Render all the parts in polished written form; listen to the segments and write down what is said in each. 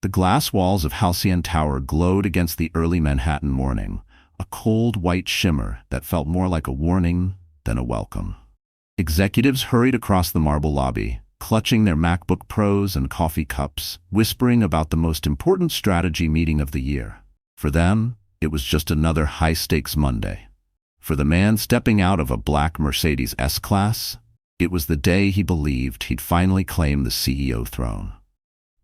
The glass walls of Halcyon Tower glowed against the early Manhattan morning, a cold white shimmer that felt more like a warning than a welcome. Executives hurried across the marble lobby, clutching their MacBook Pros and coffee cups, whispering about the most important strategy meeting of the year. For them, it was just another high-stakes Monday. For the man stepping out of a black Mercedes S-Class, it was the day he believed he'd finally claim the CEO throne.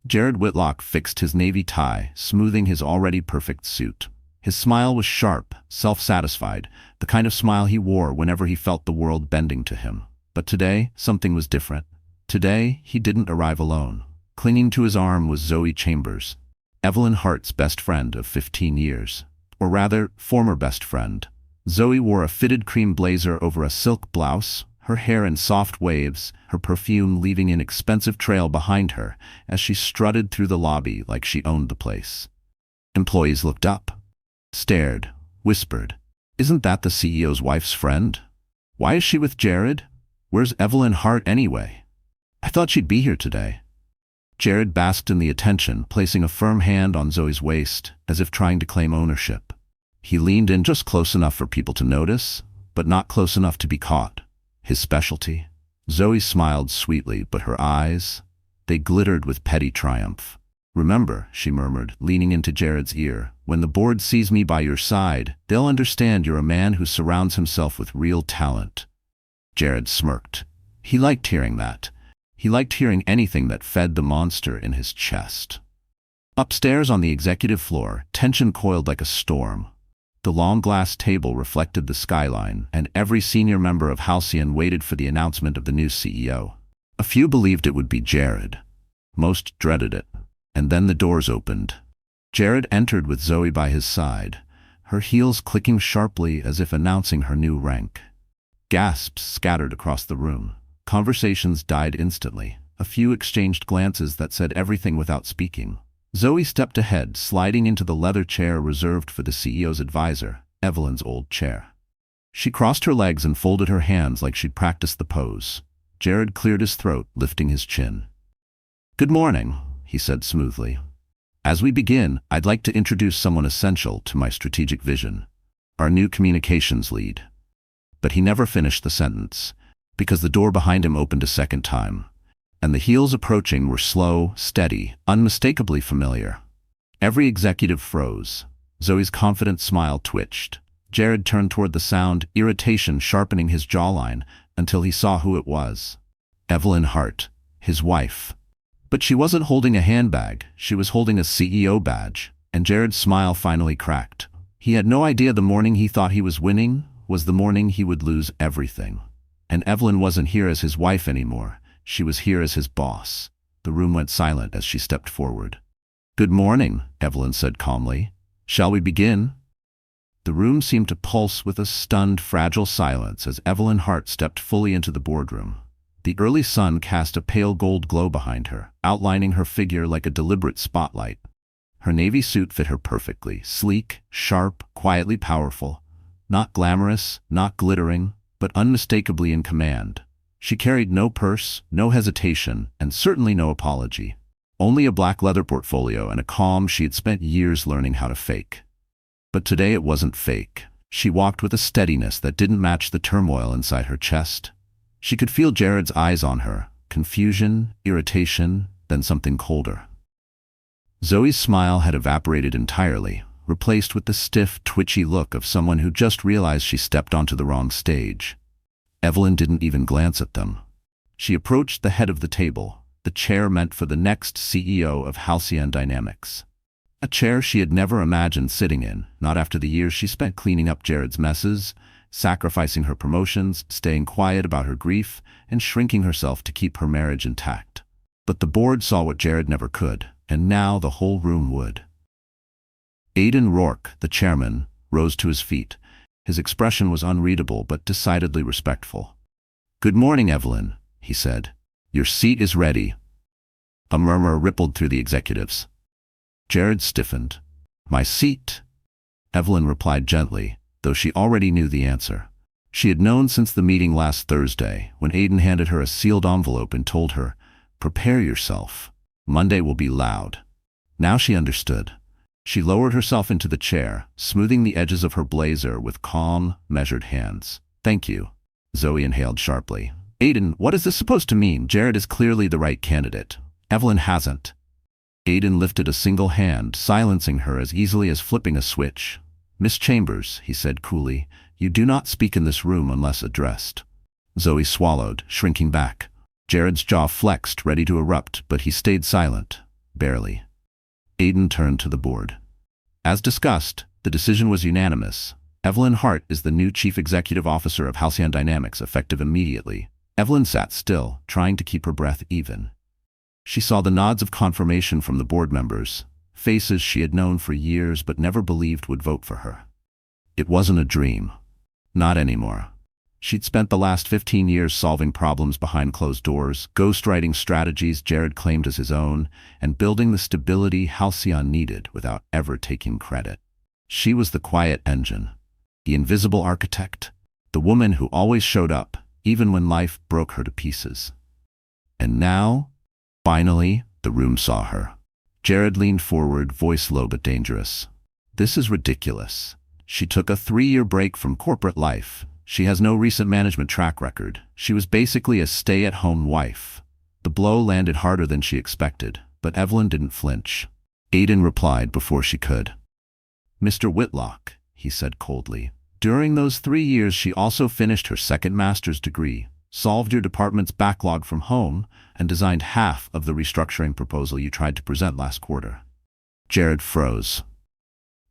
Jared Whitlock fixed his navy tie, smoothing his already perfect suit. His smile was sharp, self-satisfied, the kind of smile he wore whenever he felt the world bending to him. But today, something was different. Today, he didn't arrive alone. Clinging to his arm was Zoe Chambers, Evelyn Hart's best friend of 15 years. Or rather, former best friend. Zoe wore a fitted cream blazer over a silk blouse, her hair in soft waves, her perfume leaving an expensive trail behind her as she strutted through the lobby like she owned the place. Employees looked up, stared, whispered, "Isn't that the CEO's wife's friend? Why is she with Jared? Where's Evelyn Hart anyway? I thought she'd be here today." Jared basked in the attention, placing a firm hand on Zoe's waist, as if trying to claim ownership. He leaned in just close enough for people to notice, but not close enough to be caught. His specialty? Zoe smiled sweetly, but her eyes, they glittered with petty triumph. "Remember," she murmured, leaning into Jared's ear, "when the board sees me by your side, they'll understand you're a man who surrounds himself with real talent." Jared smirked. He liked hearing that. He liked hearing anything that fed the monster in his chest. Upstairs on the executive floor, tension coiled like a storm. The long glass table reflected the skyline, and every senior member of Halcyon waited for the announcement of the new CEO. A few believed it would be Jared. Most dreaded it. And then the doors opened. Jared entered with Zoe by his side, her heels clicking sharply as if announcing her new rank. Gasps scattered across the room. Conversations died instantly. A few exchanged glances that said everything without speaking. Zoe stepped ahead, sliding into the leather chair reserved for the CEO's advisor, Evelyn's old chair. She crossed her legs and folded her hands like she'd practiced the pose. Jared cleared his throat, lifting his chin. "Good morning," he said smoothly. "As we begin, I'd like to introduce someone essential to my strategic vision, our new communications lead." But he never finished the sentence, because the door behind him opened a second time. And the heels approaching were slow, steady, unmistakably familiar. Every executive froze. Zoe's confident smile twitched. Jared turned toward the sound, irritation sharpening his jawline, until he saw who it was. Evelyn Hart, his wife. But she wasn't holding a handbag, she was holding a CEO badge, and Jared's smile finally cracked. He had no idea the morning he thought he was winning was the morning he would lose everything. And Evelyn wasn't here as his wife anymore. She was here as his boss. The room went silent as she stepped forward. "Good morning," Evelyn said calmly. "Shall we begin?" The room seemed to pulse with a stunned, fragile silence as Evelyn Hart stepped fully into the boardroom. The early sun cast a pale gold glow behind her, outlining her figure like a deliberate spotlight. Her navy suit fit her perfectly, sleek, sharp, quietly powerful. Not glamorous, not glittering, but unmistakably in command. She carried no purse, no hesitation, and certainly no apology. Only a black leather portfolio and a calm she had spent years learning how to fake. But today it wasn't fake. She walked with a steadiness that didn't match the turmoil inside her chest. She could feel Jared's eyes on her, confusion, irritation, then something colder. Zoe's smile had evaporated entirely, replaced with the stiff, twitchy look of someone who just realized she stepped onto the wrong stage. Evelyn didn't even glance at them. She approached the head of the table, the chair meant for the next CEO of Halcyon Dynamics. A chair she had never imagined sitting in, not after the years she spent cleaning up Jared's messes, sacrificing her promotions, staying quiet about her grief, and shrinking herself to keep her marriage intact. But the board saw what Jared never could, and now the whole room would. Aidan Rourke, the chairman, rose to his feet. His expression was unreadable but decidedly respectful. "Good morning, Evelyn," he said. "Your seat is ready." A murmur rippled through the executives. Jared stiffened. "My seat?" Evelyn replied gently, though she already knew the answer. She had known since the meeting last Thursday, when Aidan handed her a sealed envelope and told her, "Prepare yourself. Monday will be loud." Now she understood. She lowered herself into the chair, smoothing the edges of her blazer with calm, measured hands. "Thank you." Zoe inhaled sharply. "Aiden, what is this supposed to mean? Jared is clearly the right candidate. Evelyn hasn't." Aiden lifted a single hand, silencing her as easily as flipping a switch. "Miss Chambers," he said coolly, "you do not speak in this room unless addressed." Zoe swallowed, shrinking back. Jared's jaw flexed, ready to erupt, but he stayed silent. Barely. Aiden turned to the board. As discussed, the decision was unanimous. Evelyn Hart is the new Chief Executive Officer of Halcyon Dynamics, effective immediately. Evelyn sat still, trying to keep her breath even. She saw the nods of confirmation from the board members, faces she had known for years but never believed would vote for her. It wasn't a dream. Not anymore. She'd spent the last 15 years solving problems behind closed doors, ghostwriting strategies Jared claimed as his own, and building the stability Halcyon needed without ever taking credit. She was the quiet engine, the invisible architect, the woman who always showed up, even when life broke her to pieces. And now, finally, the room saw her. Jared leaned forward, voice low but dangerous. "This is ridiculous. She took a 3-year break from corporate life. She has no recent management track record. She was basically a stay-at-home wife." The blow landed harder than she expected, but Evelyn didn't flinch. Aiden replied before she could. "Mr. Whitlock," he said coldly, "during those 3 years she also finished her second master's degree, solved your department's backlog from home, and designed half of the restructuring proposal you tried to present last quarter." Jared froze.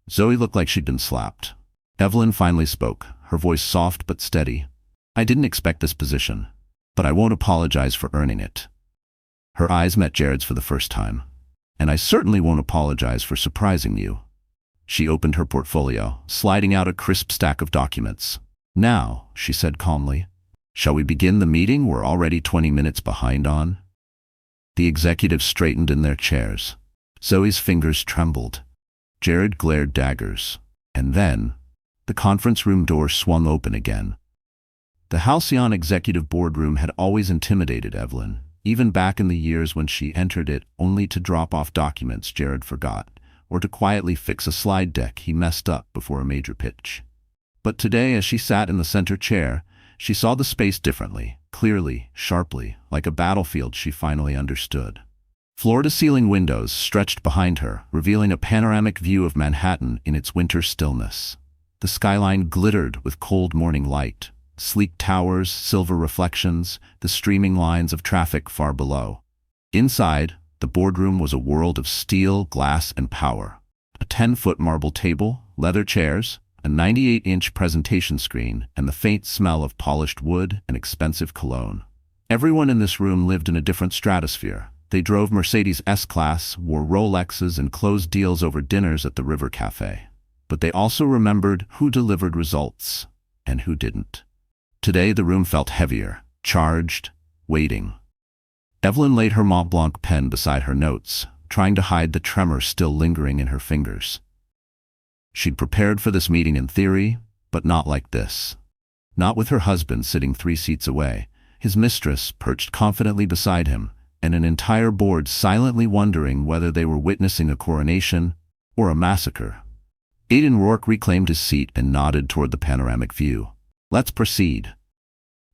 Zoe looked like she'd been slapped. Evelyn finally spoke, her voice soft but steady. "I didn't expect this position, but I won't apologize for earning it." Her eyes met Jared's for the first time. "And I certainly won't apologize for surprising you." She opened her portfolio, sliding out a crisp stack of documents. "Now," she said calmly, "shall we begin the meeting we're already 20 minutes behind on?" The executives straightened in their chairs. Zoe's fingers trembled. Jared glared daggers. And then, the conference room door swung open again. The Halcyon executive boardroom had always intimidated Evelyn, even back in the years when she entered it only to drop off documents Jared forgot, or to quietly fix a slide deck he messed up before a major pitch. But today, as she sat in the center chair, she saw the space differently, clearly, sharply, like a battlefield she finally understood. Floor-to-ceiling windows stretched behind her, revealing a panoramic view of Manhattan in its winter stillness. The skyline glittered with cold morning light, sleek towers, silver reflections, the streaming lines of traffic far below. Inside, the boardroom was a world of steel, glass, and power. A 10-foot marble table, leather chairs, a 98-inch presentation screen, and the faint smell of polished wood and expensive cologne. Everyone in this room lived in a different stratosphere. They drove Mercedes S-Class, wore Rolexes, and closed deals over dinners at the River Cafe. But they also remembered who delivered results and who didn't. Today the room felt heavier, charged, waiting. Evelyn laid her Mont Blanc pen beside her notes, trying to hide the tremor still lingering in her fingers. She'd prepared for this meeting in theory, but not like this. Not with her husband sitting 3 seats away, his mistress perched confidently beside him, and an entire board silently wondering whether they were witnessing a coronation or a massacre. Aiden Rourke reclaimed his seat and nodded toward the panoramic view. "Let's proceed."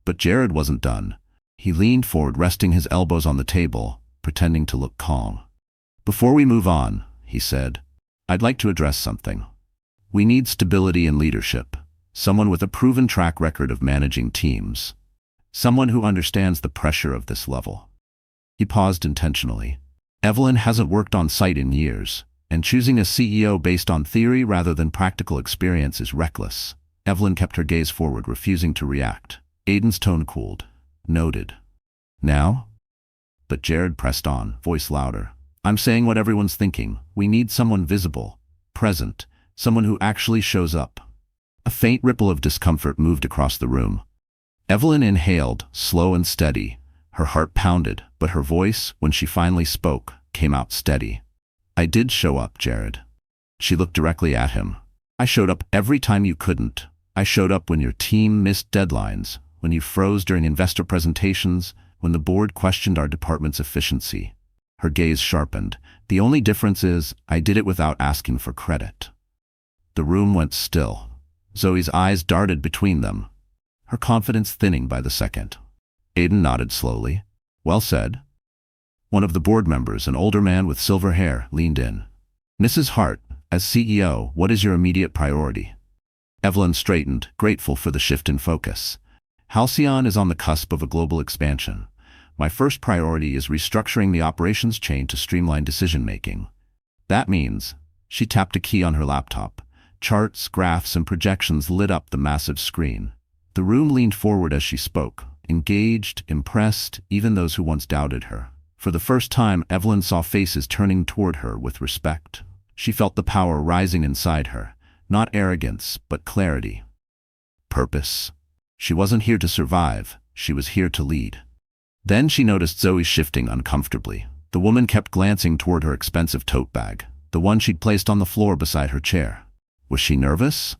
But Jared wasn't done. He leaned forward, resting his elbows on the table, pretending to look calm. "Before we move on," he said, "I'd like to address something. We need stability in leadership, someone with a proven track record of managing teams, someone who understands the pressure of this level." He paused intentionally. Evelyn hasn't worked on site in years, and choosing a CEO based on theory rather than practical experience is reckless. Evelyn kept her gaze forward, refusing to react. Aiden's tone cooled. "Noted. Now?" But Jared pressed on, voice louder. "I'm saying what everyone's thinking. We need someone visible, present, someone who actually shows up." A faint ripple of discomfort moved across the room. Evelyn inhaled, slow and steady. Her heart pounded, but her voice, when she finally spoke, came out steady. "I did show up, Jared." She looked directly at him. "I showed up every time you couldn't. I showed up when your team missed deadlines, when you froze during investor presentations, when the board questioned our department's efficiency." Her gaze sharpened. The only difference is, I did it without asking for credit. The room went still. Zoe's eyes darted between them, her confidence thinning by the second. Aiden nodded slowly. Well said. One of the board members, an older man with silver hair, leaned in. Mrs. Hart, as CEO, what is your immediate priority? Evelyn straightened, grateful for the shift in focus. Halcyon is on the cusp of a global expansion. My first priority is restructuring the operations chain to streamline decision-making. That means, she tapped a key on her laptop. Charts, graphs, and projections lit up the massive screen. The room leaned forward as she spoke, engaged, impressed, even those who once doubted her. For the first time, Evelyn saw faces turning toward her with respect. She felt the power rising inside her, not arrogance, but clarity. Purpose. She wasn't here to survive, she was here to lead. Then she noticed Zoe shifting uncomfortably. The woman kept glancing toward her expensive tote bag, the one she'd placed on the floor beside her chair. Was she nervous?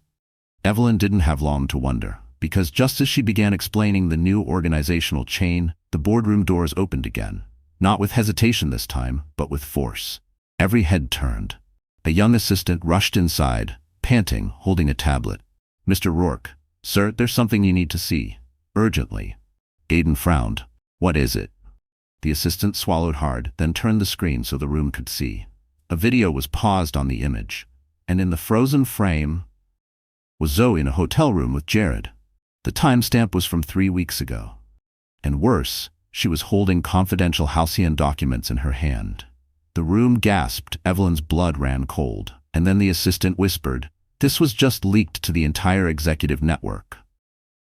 Evelyn didn't have long to wonder, because just as she began explaining the new organizational chain, the boardroom doors opened again. Not with hesitation this time, but with force. Every head turned. A young assistant rushed inside, panting, holding a tablet. Mr. Rourke, sir, there's something you need to see. Urgently. Aiden frowned. What is it? The assistant swallowed hard, then turned the screen so the room could see. A video was paused on the image, and in the frozen frame was Zoe in a hotel room with Jared. The timestamp was from 3 weeks ago. And worse, she was holding confidential Halcyon documents in her hand. The room gasped, Evelyn's blood ran cold, and then the assistant whispered, "This was just leaked to the entire executive network."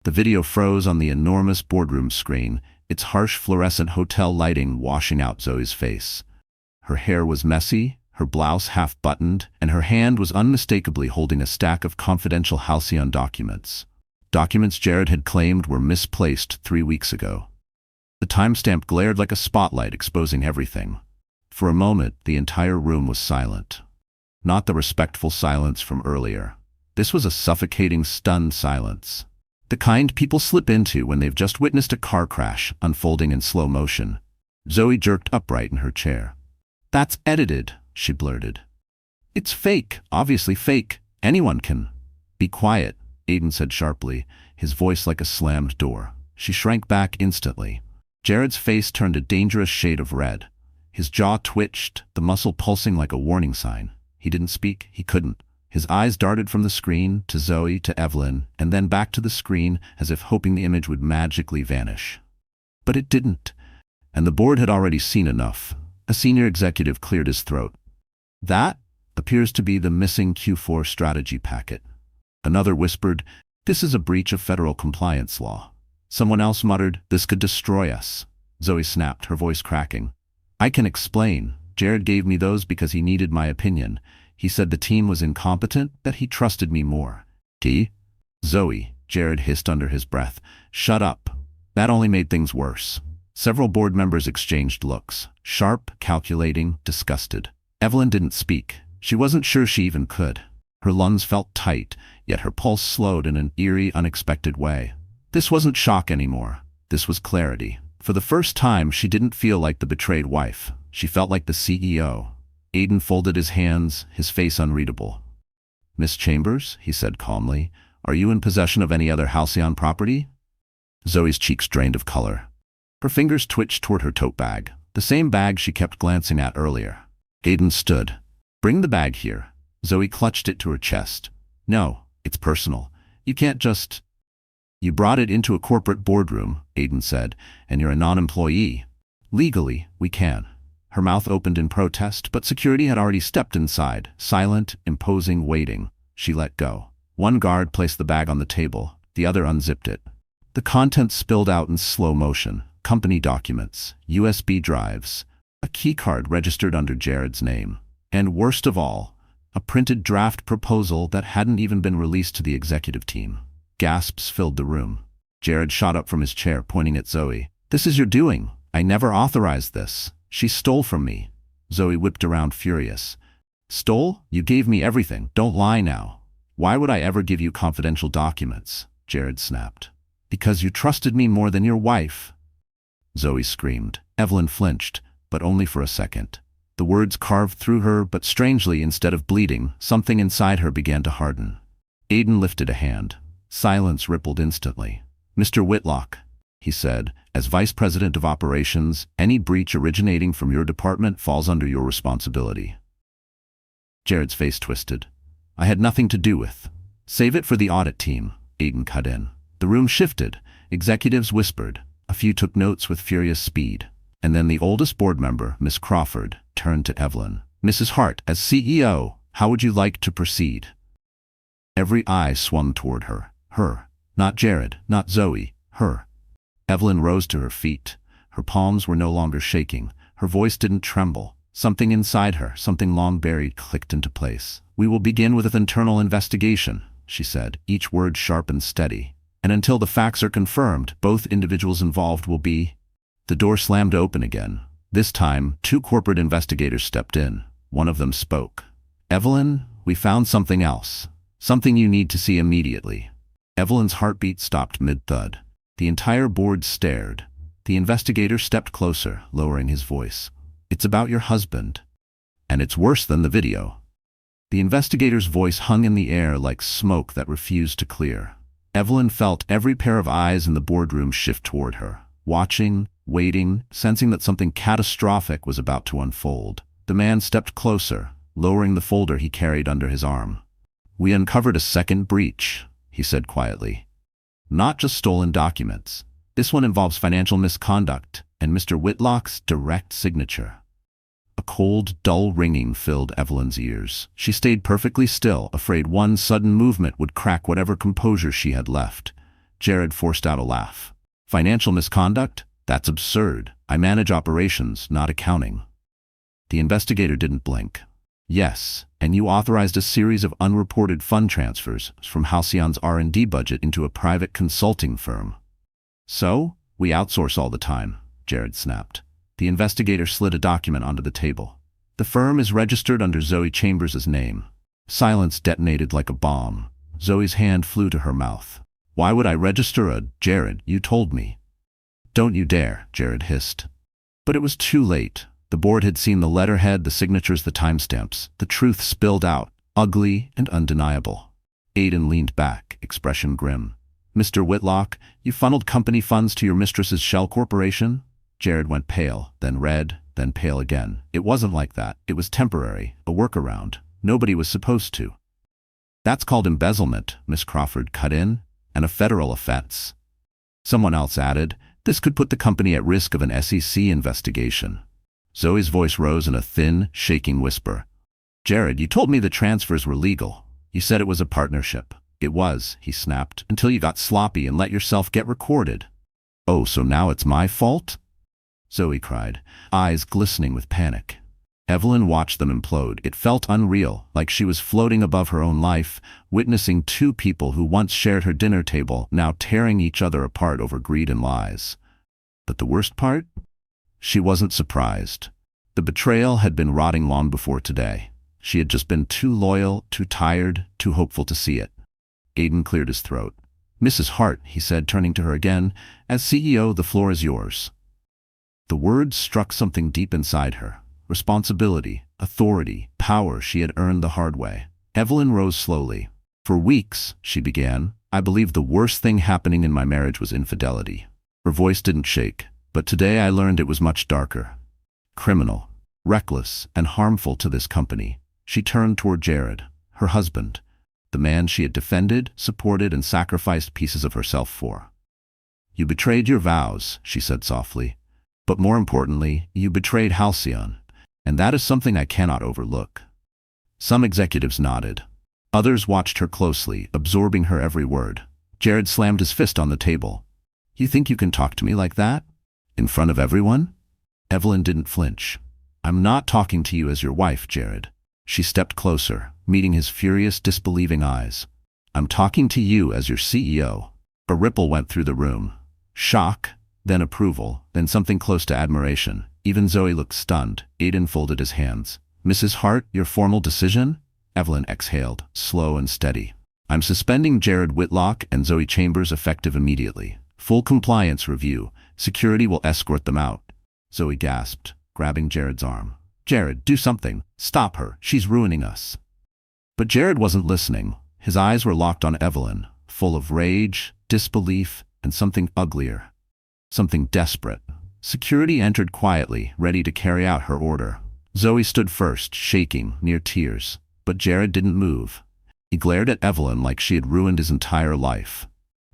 The video froze on the enormous boardroom screen, its harsh fluorescent hotel lighting washing out Zoe's face. Her hair was messy, her blouse half-buttoned, and her hand was unmistakably holding a stack of confidential Halcyon documents. Documents Jared had claimed were misplaced 3 weeks ago. The timestamp glared like a spotlight exposing everything. For a moment, the entire room was silent. Not the respectful silence from earlier. This was a suffocating, stunned silence. The kind people slip into when they've just witnessed a car crash unfolding in slow motion. Zoe jerked upright in her chair. "That's edited," she blurted. "It's fake, obviously fake. Anyone can." "Be quiet," Aiden said sharply, his voice like a slammed door. She shrank back instantly. Jared's face turned a dangerous shade of red. His jaw twitched, the muscle pulsing like a warning sign. He didn't speak, he couldn't. His eyes darted from the screen to Zoe to Evelyn, and then back to the screen as if hoping the image would magically vanish. But it didn't, and the board had already seen enough. A senior executive cleared his throat. "That appears to be the missing Q4 strategy packet." Another whispered, "This is a breach of federal compliance law." Someone else muttered, "This could destroy us." Zoe snapped, her voice cracking. "I can explain. Jared gave me those because he needed my opinion. He said the team was incompetent, that he trusted me more." Zoe, Jared hissed under his breath. "Shut up." That only made things worse. Several board members exchanged looks, sharp, calculating, disgusted. Evelyn didn't speak. She wasn't sure she even could. Her lungs felt tight, yet her pulse slowed in an eerie, unexpected way. This wasn't shock anymore. This was clarity. For the first time, she didn't feel like the betrayed wife. She felt like the CEO. Aiden folded his hands, his face unreadable. "Miss Chambers," he said calmly, "are you in possession of any other Halcyon property?" Zoe's cheeks drained of color. Her fingers twitched toward her tote bag, the same bag she kept glancing at earlier. Aiden stood. "Bring the bag here." Zoe clutched it to her chest. "No, it's personal. You can't just—" "You brought it into a corporate boardroom," Aiden said, "and you're a non-employee. Legally, we can." Her mouth opened in protest, but security had already stepped inside, silent, imposing, waiting. She let go. One guard placed the bag on the table, the other unzipped it. The contents spilled out in slow motion. Company documents, USB drives, a keycard registered under Jared's name, and worst of all, a printed draft proposal that hadn't even been released to the executive team. Gasps filled the room. Jared shot up from his chair, pointing at Zoe. "This is your doing. I never authorized this. She stole from me." Zoe whipped around, furious. "Stole? You gave me everything. Don't lie now." "Why would I ever give you confidential documents?" Jared snapped. "Because you trusted me more than your wife." Zoe screamed. Evelyn flinched. but only for a second. The words carved through her, but strangely, instead of bleeding, something inside her began to harden. Aiden lifted a hand. Silence rippled instantly. "Mr. Whitlock," he said, "as Vice President of Operations, any breach originating from your department falls under your responsibility." Jared's face twisted. "I had nothing to do with." "Save it for the audit team," Aiden cut in. The room shifted. Executives whispered. A few took notes with furious speed. And then the oldest board member, Miss Crawford, turned to Evelyn. "Mrs. Hart, as CEO, how would you like to proceed?" Every eye swung toward her. Her. Not Jared, not Zoe. Her. Evelyn rose to her feet. Her palms were no longer shaking. Her voice didn't tremble. Something inside her, something long buried, clicked into place. "We will begin with an internal investigation," she said, each word sharp and steady. "And until the facts are confirmed, both individuals involved will be—" The door slammed open again. This time, 2 corporate investigators stepped in. One of them spoke. "Evelyn, we found something else. Something you need to see immediately." Evelyn's heartbeat stopped mid-thud. The entire board stared. The investigator stepped closer, lowering his voice. "It's about your husband. And it's worse than the video." The investigator's voice hung in the air like smoke that refused to clear. Evelyn felt every pair of eyes in the boardroom shift toward her, watching, waiting, sensing that something catastrophic was about to unfold. The man stepped closer, lowering the folder he carried under his arm. "We uncovered a second breach," he said quietly. "Not just stolen documents. This one involves financial misconduct and Mr. Whitlock's direct signature." A cold, dull ringing filled Evelyn's ears. She stayed perfectly still, afraid one sudden movement would crack whatever composure she had left. Jared forced out a laugh. "Financial misconduct? That's absurd. I manage operations, not accounting." The investigator didn't blink. "Yes, and you authorized a series of unreported fund transfers from Halcyon's R&D budget into a private consulting firm." "So? We outsource all the time," Jared snapped. The investigator slid a document onto the table. "The firm is registered under Zoe Chambers' name." Silence detonated like a bomb. Zoe's hand flew to her mouth. "Why would I register a— Jared, you told me." "Don't you dare," Jared hissed. But it was too late. The board had seen the letterhead, the signatures, the timestamps. The truth spilled out, ugly and undeniable. Aiden leaned back, expression grim. "Mr. Whitlock, you funneled company funds to your mistress's shell corporation?" Jared went pale, then red, then pale again. "It wasn't like that. It was temporary, a workaround. Nobody was supposed to." "That's called embezzlement," Miss Crawford cut in, "and a federal offense." Someone else added, "This could put the company at risk of an SEC investigation." Zoe's voice rose in a thin, shaking whisper. "Jared, you told me the transfers were legal. You said it was a partnership." "It was," he snapped, "until you got sloppy and let yourself get recorded." "Oh, so now it's my fault?" Zoe cried, eyes glistening with panic. Evelyn watched them implode. It felt unreal, like she was floating above her own life, witnessing 2 people who once shared her dinner table, now tearing each other apart over greed and lies. But the worst part? She wasn't surprised. The betrayal had been rotting long before today. She had just been too loyal, too tired, too hopeful to see it. Aiden cleared his throat. "Mrs. Hart," he said, turning to her again, "as CEO, the floor is yours." The words struck something deep inside her. Responsibility, authority, power she had earned the hard way. Evelyn rose slowly. "For weeks," she began, "I believed the worst thing happening in my marriage was infidelity." Her voice didn't shake, but today I learned it was much darker. Criminal, reckless, and harmful to this company. She turned toward Jared, her husband, the man she had defended, supported, and sacrificed pieces of herself for. "You betrayed your vows," she said softly. "But more importantly, you betrayed Halcyon, and that is something I cannot overlook." Some executives nodded. Others watched her closely, absorbing her every word. Jared slammed his fist on the table. "You think you can talk to me like that? In front of everyone?" Evelyn didn't flinch. "I'm not talking to you as your wife, Jared." She stepped closer, meeting his furious, disbelieving eyes. "I'm talking to you as your CEO." A ripple went through the room. Shock, then approval, then something close to admiration. Even Zoe looked stunned. Aiden folded his hands. "Mrs. Hart, your formal decision?" Evelyn exhaled, slow and steady. "I'm suspending Jared Whitlock and Zoe Chambers effective immediately. Full compliance review. Security will escort them out." Zoe gasped. grabbing Jared's arm. "Jared, do something. Stop her. She's ruining us." But Jared wasn't listening. His eyes were locked on Evelyn, full of rage, disbelief, and something uglier. Something desperate. Security entered quietly, ready to carry out her order. Zoe stood first, shaking, near tears. But Jared didn't move. He glared at Evelyn like she had ruined his entire life.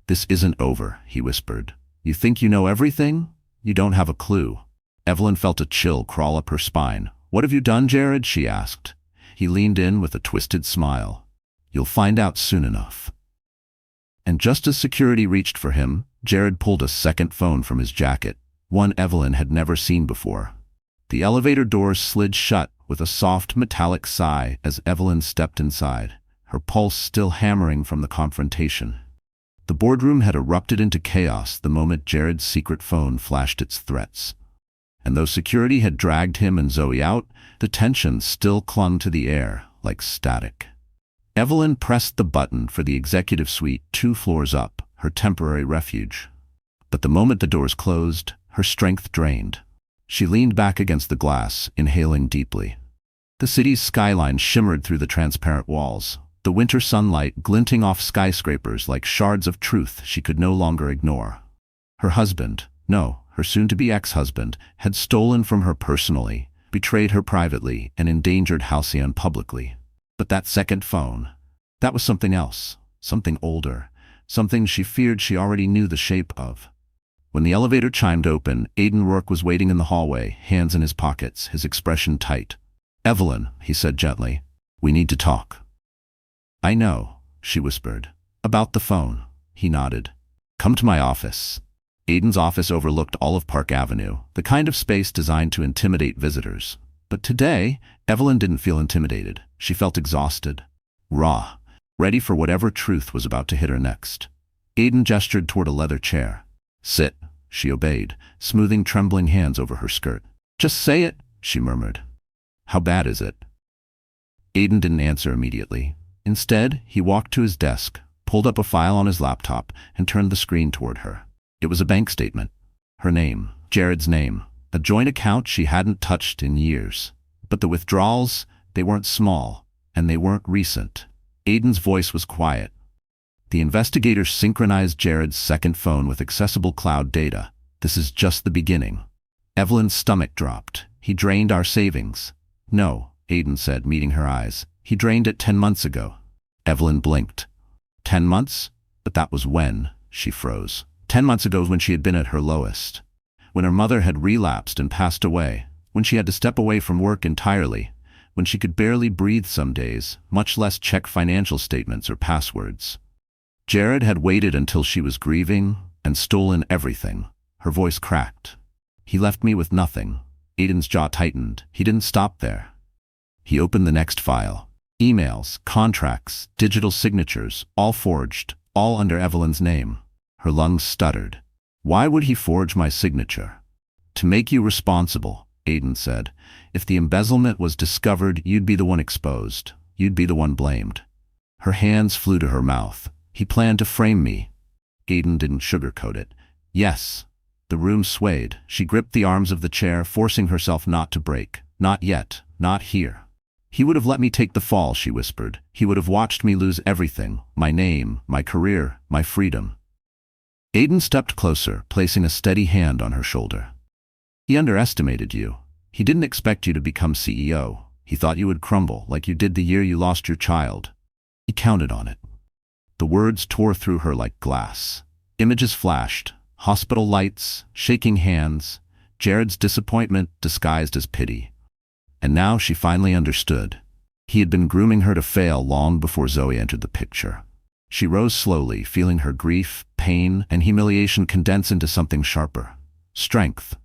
"This isn't over," he whispered. "You think you know everything? You don't have a clue." Evelyn felt a chill crawl up her spine. "What have you done, Jared?" she asked. He leaned in with a twisted smile. "You'll find out soon enough." And just as security reached for him, Jared pulled a second phone from his jacket, one Evelyn had never seen before. The elevator doors slid shut with a soft metallic sigh as Evelyn stepped inside, her pulse still hammering from the confrontation. The boardroom had erupted into chaos the moment Jared's secret phone flashed its threats. And though security had dragged him and Zoe out, the tension still clung to the air like static. Evelyn pressed the button for the executive suite 2 floors up, her temporary refuge. But the moment the doors closed, her strength drained. She leaned back against the glass, inhaling deeply. The city's skyline shimmered through the transparent walls, the winter sunlight glinting off skyscrapers like shards of truth she could no longer ignore. Her husband, no, her soon-to-be ex-husband, had stolen from her personally, betrayed her privately, and endangered Halcyon publicly. But that second phone, that was something else, something older, something she feared she already knew the shape of. When the elevator chimed open, Aiden Rourke was waiting in the hallway, hands in his pockets, his expression tight. "Evelyn," he said gently, "we need to talk." "I know," she whispered. "About the phone." He nodded. "Come to my office." Aiden's office overlooked all of Park Avenue, the kind of space designed to intimidate visitors. But today, Evelyn didn't feel intimidated. She felt exhausted, raw, ready for whatever truth was about to hit her next. Aiden gestured toward a leather chair. "Sit," she obeyed, smoothing trembling hands over her skirt. "Just say it," she murmured. "How bad is it?" Aiden didn't answer immediately. Instead, he walked to his desk, pulled up a file on his laptop, and turned the screen toward her. It was a bank statement. Her name, Jared's name, a joint account she hadn't touched in years. But the withdrawals, they weren't small, and they weren't recent. Aiden's voice was quiet. "The investigators synchronized Jared's second phone with accessible cloud data. This is just the beginning." Evelyn's stomach dropped. "He drained our savings." "No," Aiden said, meeting her eyes. "He drained it 10 months ago." Evelyn blinked. 10 months? But that was when? She froze. 10 months ago when she had been at her lowest. When her mother had relapsed and passed away. When she had to step away from work entirely. When she could barely breathe some days, much less check financial statements or passwords. Jared had waited until she was grieving and stolen everything. Her voice cracked. "He left me with nothing." Aiden's jaw tightened. He didn't stop there. He opened the next file. Emails, contracts, digital signatures, all forged, all under Evelyn's name. Her lungs stuttered. "Why would he forge my signature?" "To make you responsible," Aiden said. "If the embezzlement was discovered, you'd be the one exposed. You'd be the one blamed." Her hands flew to her mouth. "He planned to frame me." Aiden didn't sugarcoat it. "Yes." The room swayed. She gripped the arms of the chair, forcing herself not to break. "Not yet. Not here." "He would have let me take the fall," she whispered. "He would have watched me lose everything. My name, my career, my freedom." Aiden stepped closer, placing a steady hand on her shoulder. "He underestimated you. He didn't expect you to become CEO. He thought you would crumble, like you did the year you lost your child. He counted on it." The words tore through her like glass. Images flashed. Hospital lights, shaking hands, Jared's disappointment disguised as pity. And now she finally understood. He had been grooming her to fail long before Zoe entered the picture. She rose slowly, feeling her grief, pain, and humiliation condense into something sharper. Strength.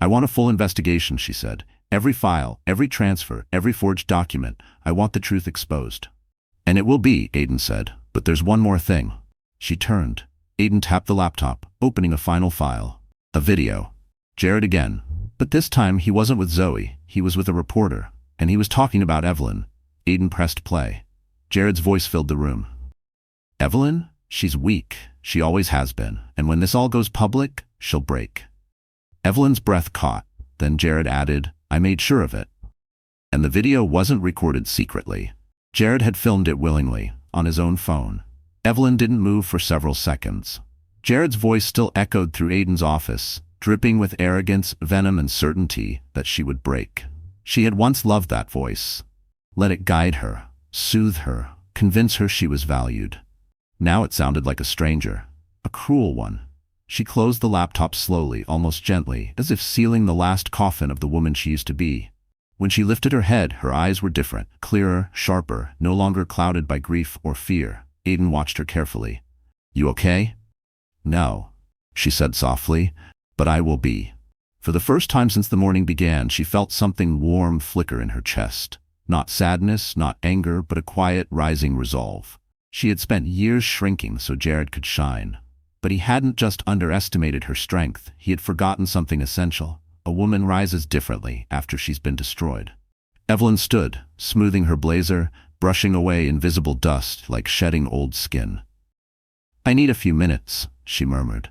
"I want a full investigation," she said. "Every file, every transfer, every forged document. I want the truth exposed." "And it will be," Aiden said. "But there's one more thing." She turned. Aiden tapped the laptop, opening a final file. A video. Jared again. But this time he wasn't with Zoe. He was with a reporter. And he was talking about Evelyn. Aiden pressed play. Jared's voice filled the room. "Evelyn? She's weak. She always has been. And when this all goes public, she'll break." Evelyn's breath caught. Then Jared added, "I made sure of it." And the video wasn't recorded secretly. Jared had filmed it willingly, on his own phone. Evelyn didn't move for several seconds. Jared's voice still echoed through Aiden's office, dripping with arrogance, venom, and certainty that she would break. She had once loved that voice. Let it guide her, soothe her, convince her she was valued. Now it sounded like a stranger, a cruel one. She closed the laptop slowly, almost gently, as if sealing the last coffin of the woman she used to be. When she lifted her head, her eyes were different, clearer, sharper, no longer clouded by grief or fear. Aiden watched her carefully. "You okay?" "No," she said softly, "but I will be." For the first time since the morning began, she felt something warm flicker in her chest. Not sadness, not anger, but a quiet, rising resolve. She had spent years shrinking so Jared could shine. But he hadn't just underestimated her strength, he had forgotten something essential. A woman rises differently after she's been destroyed. Evelyn stood, smoothing her blazer, brushing away invisible dust like shedding old skin. "I need a few minutes," she murmured.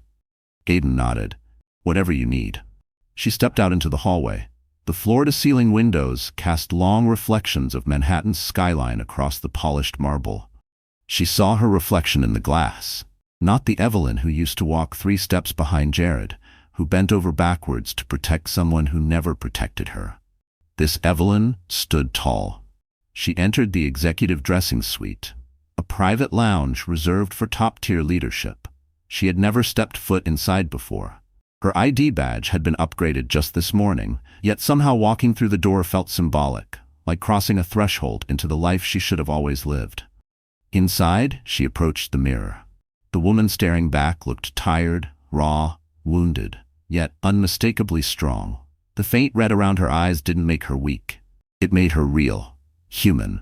Aiden nodded. "Whatever you need." She stepped out into the hallway. The floor-to-ceiling windows cast long reflections of Manhattan's skyline across the polished marble. She saw her reflection in the glass. Not the Evelyn who used to walk 3 steps behind Jared, who bent over backwards to protect someone who never protected her. This Evelyn stood tall. She entered the executive dressing suite, a private lounge reserved for top-tier leadership. She had never stepped foot inside before. Her ID badge had been upgraded just this morning, yet somehow walking through the door felt symbolic, like crossing a threshold into the life she should have always lived. Inside, she approached the mirror. The woman staring back looked tired, raw, wounded, yet unmistakably strong. The faint red around her eyes didn't make her weak. It made her real, human.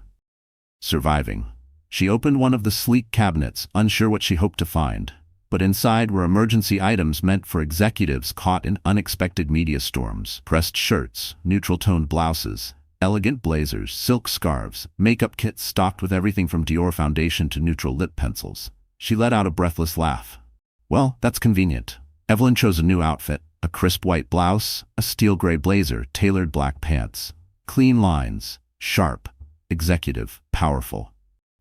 Surviving. She opened one of the sleek cabinets, unsure what she hoped to find. But inside were emergency items meant for executives caught in unexpected media storms. Pressed shirts, neutral-toned blouses, elegant blazers, silk scarves, makeup kits stocked with everything from Dior foundation to neutral lip pencils. She let out a breathless laugh. "Well, that's convenient." Evelyn chose a new outfit, a crisp white blouse, a steel gray blazer, tailored black pants. Clean lines, sharp, executive, powerful.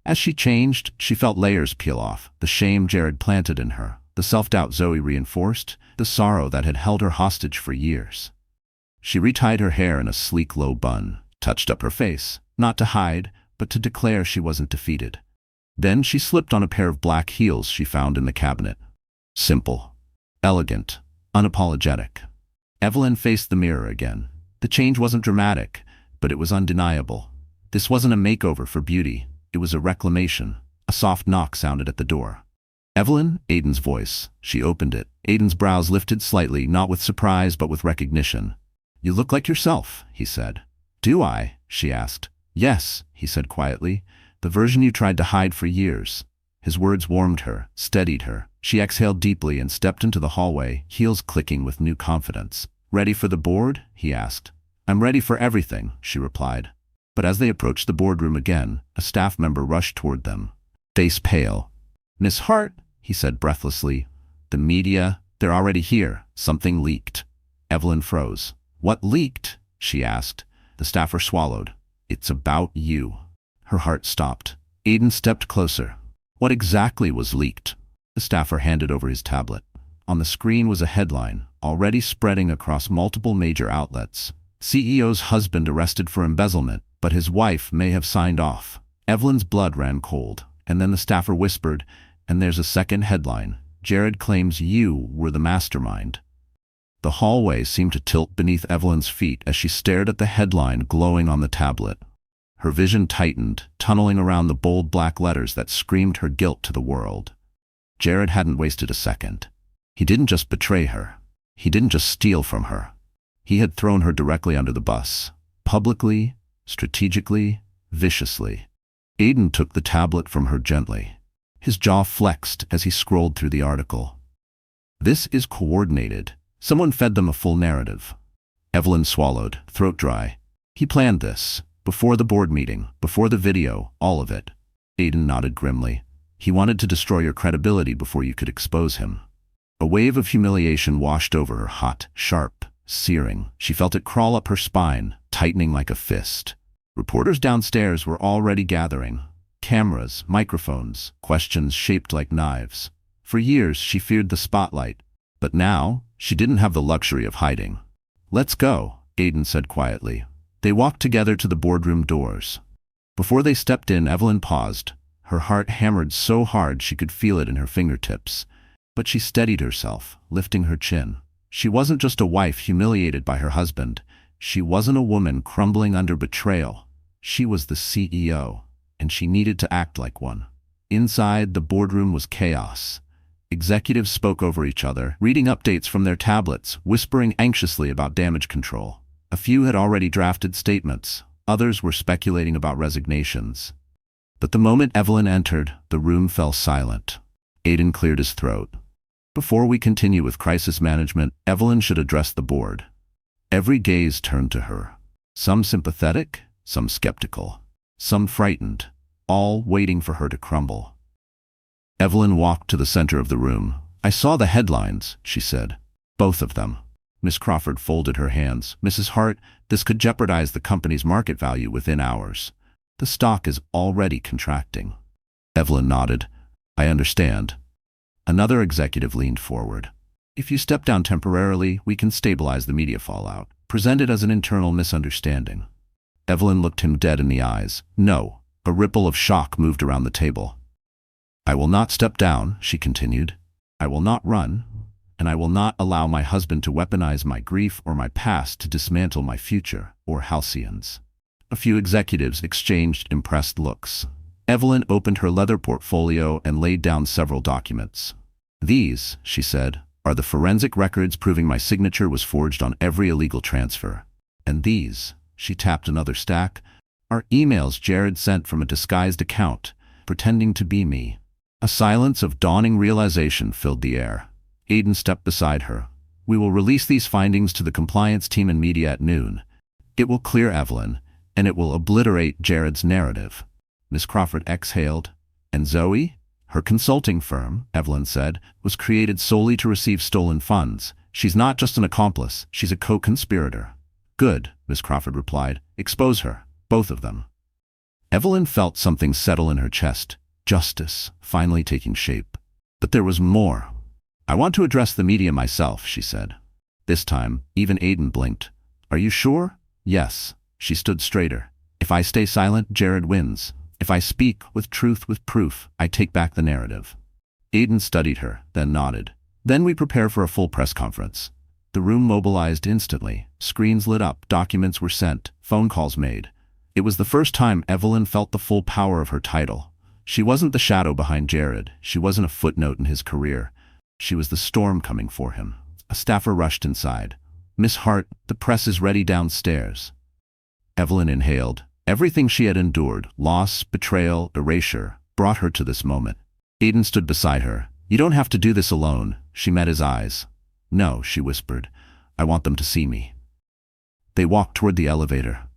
As she changed, she felt layers peel off, the shame Jared planted in her, the self-doubt Zoe reinforced, the sorrow that had held her hostage for years. She retied her hair in a sleek low bun, touched up her face, not to hide, but to declare she wasn't defeated. Then she slipped on a pair of black heels she found in the cabinet. Simple, elegant, unapologetic. Evelyn faced the mirror again. The change wasn't dramatic, but it was undeniable. This wasn't a makeover for beauty. It was a reclamation. A soft knock sounded at the door. "Evelyn?" Aiden's voice. She opened it. Aiden's brows lifted slightly, not with surprise but with recognition. "You look like yourself," he said. "Do I?" she asked. "Yes," he said quietly. "The version you tried to hide for years." His words warmed her, steadied her. She exhaled deeply and stepped into the hallway, heels clicking with new confidence. "Ready for the board?" he asked. "I'm ready for everything," she replied. But as they approached the boardroom again, a staff member rushed toward them, face pale. "Miss Hart," he said breathlessly. "The media, they're already here. Something leaked." Evelyn froze. "What leaked?" she asked. The staffer swallowed. "It's about you." Her heart stopped. Aiden stepped closer. "What exactly was leaked?" The staffer handed over his tablet. On the screen was a headline, already spreading across multiple major outlets. "CEO's husband arrested for embezzlement, but his wife may have signed off." Evelyn's blood ran cold, and then the staffer whispered, "And there's a second headline. Jared claims you were the mastermind." The hallway seemed to tilt beneath Evelyn's feet as she stared at the headline glowing on the tablet. Her vision tightened, tunneling around the bold black letters that screamed her guilt to the world. Jared hadn't wasted a second. He didn't just betray her. He didn't just steal from her. He had thrown her directly under the bus. Publicly, strategically, viciously. Aiden took the tablet from her gently. His jaw flexed as he scrolled through the article. "This is coordinated." Someone fed them a full narrative. Evelyn swallowed, throat dry. "He planned this. Before the board meeting, before the video, all of it." Aiden nodded grimly. "He wanted to destroy your credibility before you could expose him." A wave of humiliation washed over her, hot, sharp, searing. She felt it crawl up her spine, tightening like a fist. Reporters downstairs were already gathering. Cameras, microphones, questions shaped like knives. For years, she feared the spotlight. But now, she didn't have the luxury of hiding. "Let's go," Aiden said quietly. They walked together to the boardroom doors. Before they stepped in, Evelyn paused. Her heart hammered so hard she could feel it in her fingertips. But she steadied herself, lifting her chin. She wasn't just a wife humiliated by her husband. She wasn't a woman crumbling under betrayal. She was the CEO, and she needed to act like one. Inside, the boardroom was chaos. Executives spoke over each other, reading updates from their tablets, whispering anxiously about damage control. A few had already drafted statements. Others were speculating about resignations. But the moment Evelyn entered, the room fell silent. Aiden cleared his throat. "Before we continue with crisis management, Evelyn should address the board." Every gaze turned to her. Some sympathetic, some skeptical, some frightened, all waiting for her to crumble. Evelyn walked to the center of the room. "I saw the headlines," she said. "Both of them." Miss Crawford folded her hands. "Mrs. Hart, this could jeopardize the company's market value within hours. The stock is already contracting." Evelyn nodded. "I understand." Another executive leaned forward. "If you step down temporarily, we can stabilize the media fallout. Present it as an internal misunderstanding." Evelyn looked him dead in the eyes. "No." A ripple of shock moved around the table. "I will not step down," she continued. "I will not run, and I will not allow my husband to weaponize my grief or my past to dismantle my future or Halcyon's." A few executives exchanged impressed looks. Evelyn opened her leather portfolio and laid down several documents. "These," she said, "are the forensic records proving my signature was forged on every illegal transfer. And these," she tapped another stack, "are emails Jared sent from a disguised account, pretending to be me." A silence of dawning realization filled the air. Aiden stepped beside her. "We will release these findings to the compliance team and media at noon. It will clear Evelyn, and it will obliterate Jared's narrative." Miss Crawford exhaled. "And Zoe? Her consulting firm," Evelyn said, "was created solely to receive stolen funds. She's not just an accomplice, she's a co-conspirator." "Good," Miss Crawford replied. "Expose her, both of them." Evelyn felt something settle in her chest. Justice, finally taking shape. But there was more. "I want to address the media myself," she said. This time, even Aiden blinked. "Are you sure?" "Yes." She stood straighter. "If I stay silent, Jared wins. If I speak with truth, with proof, I take back the narrative." Aiden studied her, then nodded. "Then we prepare for a full press conference." The room mobilized instantly. Screens lit up, documents were sent, phone calls made. It was the first time Evelyn felt the full power of her title. She wasn't the shadow behind Jared. She wasn't a footnote in his career. She was the storm coming for him. A staffer rushed inside. "Miss Hart, the press is ready downstairs." Evelyn inhaled. Everything she had endured, loss, betrayal, erasure, brought her to this moment. Aiden stood beside her. "You don't have to do this alone." She met his eyes. "No," she whispered. "I want them to see me." They walked toward the elevator.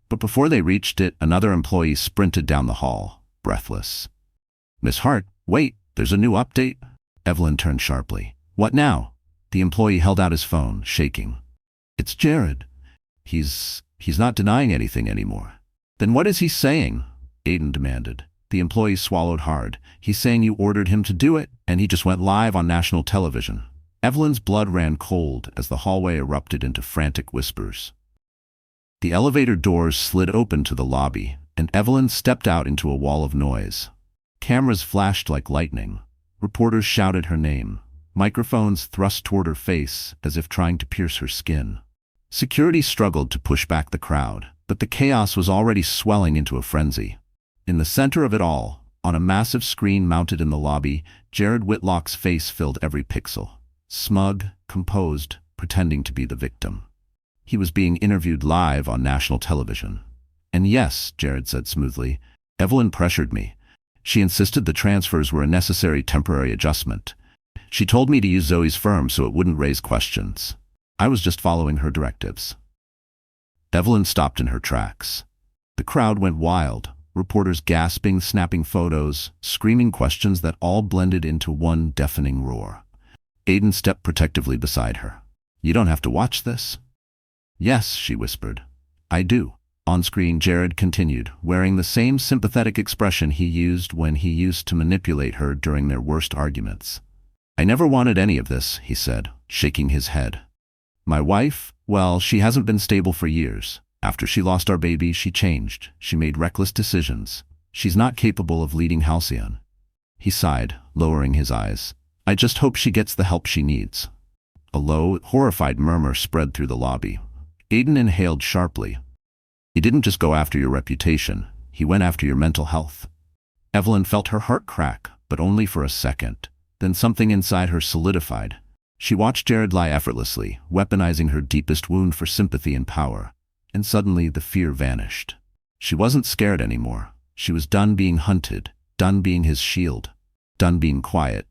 But before they reached it, another employee sprinted down the hall, breathless. "Miss Hart, wait, there's a new update." Evelyn turned sharply. "What now?" The employee held out his phone, shaking. "It's Jared. He's not denying anything anymore." "Then what is he saying?" Aiden demanded. The employee swallowed hard. "He's saying you ordered him to do it, and he just went live on national television." Evelyn's blood ran cold as the hallway erupted into frantic whispers. The elevator doors slid open to the lobby, and Evelyn stepped out into a wall of noise. Cameras flashed like lightning. Reporters shouted her name. Microphones thrust toward her face as if trying to pierce her skin. Security struggled to push back the crowd, but the chaos was already swelling into a frenzy. In the center of it all, on a massive screen mounted in the lobby, Jared Whitlock's face filled every pixel. Smug, composed, pretending to be the victim. He was being interviewed live on national television. "And yes," Jared said smoothly, "Evelyn pressured me. She insisted the transfers were a necessary temporary adjustment. She told me to use Zoe's firm so it wouldn't raise questions. I was just following her directives." Evelyn stopped in her tracks. The crowd went wild, reporters gasping, snapping photos, screaming questions that all blended into one deafening roar. Aiden stepped protectively beside her. You don't have to watch this. Yes, she whispered. I do. On screen, Jared continued, wearing the same sympathetic expression he used when he used to manipulate her during their worst arguments. I never wanted any of this, he said, shaking his head. My wife, well, she hasn't been stable for years. After she lost our baby, she changed. She made reckless decisions. She's not capable of leading Halcyon. He sighed, lowering his eyes. I just hope she gets the help she needs. A low, horrified murmur spread through the lobby. Aiden inhaled sharply. He didn't just go after your reputation. He went after your mental health. Evelyn felt her heart crack, but only for a second. Then something inside her solidified. She watched Jared lie effortlessly, weaponizing her deepest wound for sympathy and power. And suddenly the fear vanished. She wasn't scared anymore. She was done being hunted, done being his shield, done being quiet.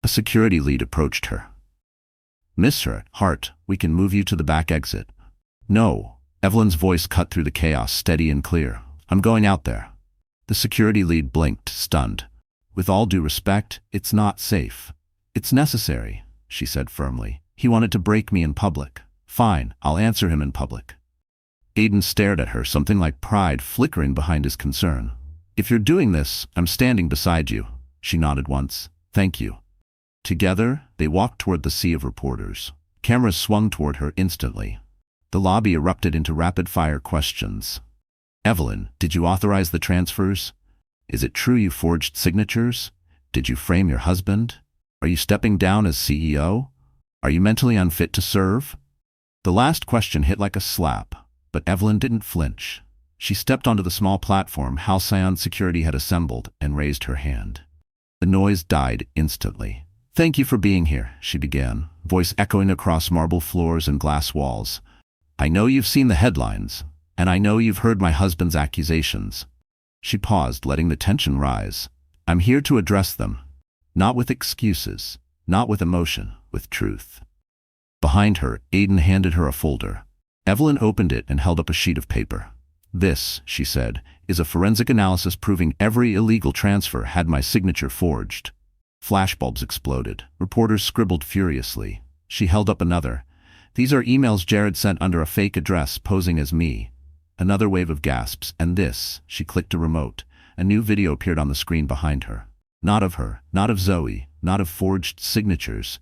A security lead approached her. Miss Hart, we can move you to the back exit. No. Evelyn's voice cut through the chaos, steady and clear. I'm going out there. The security lead blinked, stunned. With all due respect, it's not safe. It's necessary, she said firmly. He wanted to break me in public. Fine, I'll answer him in public. Aiden stared at her, something like pride flickering behind his concern. If you're doing this, I'm standing beside you. She nodded once. Thank you. Together, they walked toward the sea of reporters. Cameras swung toward her instantly. The lobby erupted into rapid-fire questions. Evelyn, did you authorize the transfers? Is it true you forged signatures? Did you frame your husband? Are you stepping down as CEO? Are you mentally unfit to serve? The last question hit like a slap, but Evelyn didn't flinch. She stepped onto the small platform Halcyon security had assembled and raised her hand. The noise died instantly. Thank you for being here, she began, voice echoing across marble floors and glass walls. I know you've seen the headlines, and I know you've heard my husband's accusations. She paused, letting the tension rise. I'm here to address them. Not with excuses, not with emotion, with truth. Behind her, Aiden handed her a folder. Evelyn opened it and held up a sheet of paper. This, she said, is a forensic analysis proving every illegal transfer had my signature forged. Flashbulbs exploded. Reporters scribbled furiously. She held up another. These are emails Jared sent under a fake address posing as me. Another wave of gasps, and this, she clicked a remote. A new video appeared on the screen behind her. Not of her, not of Zoe, not of forged signatures,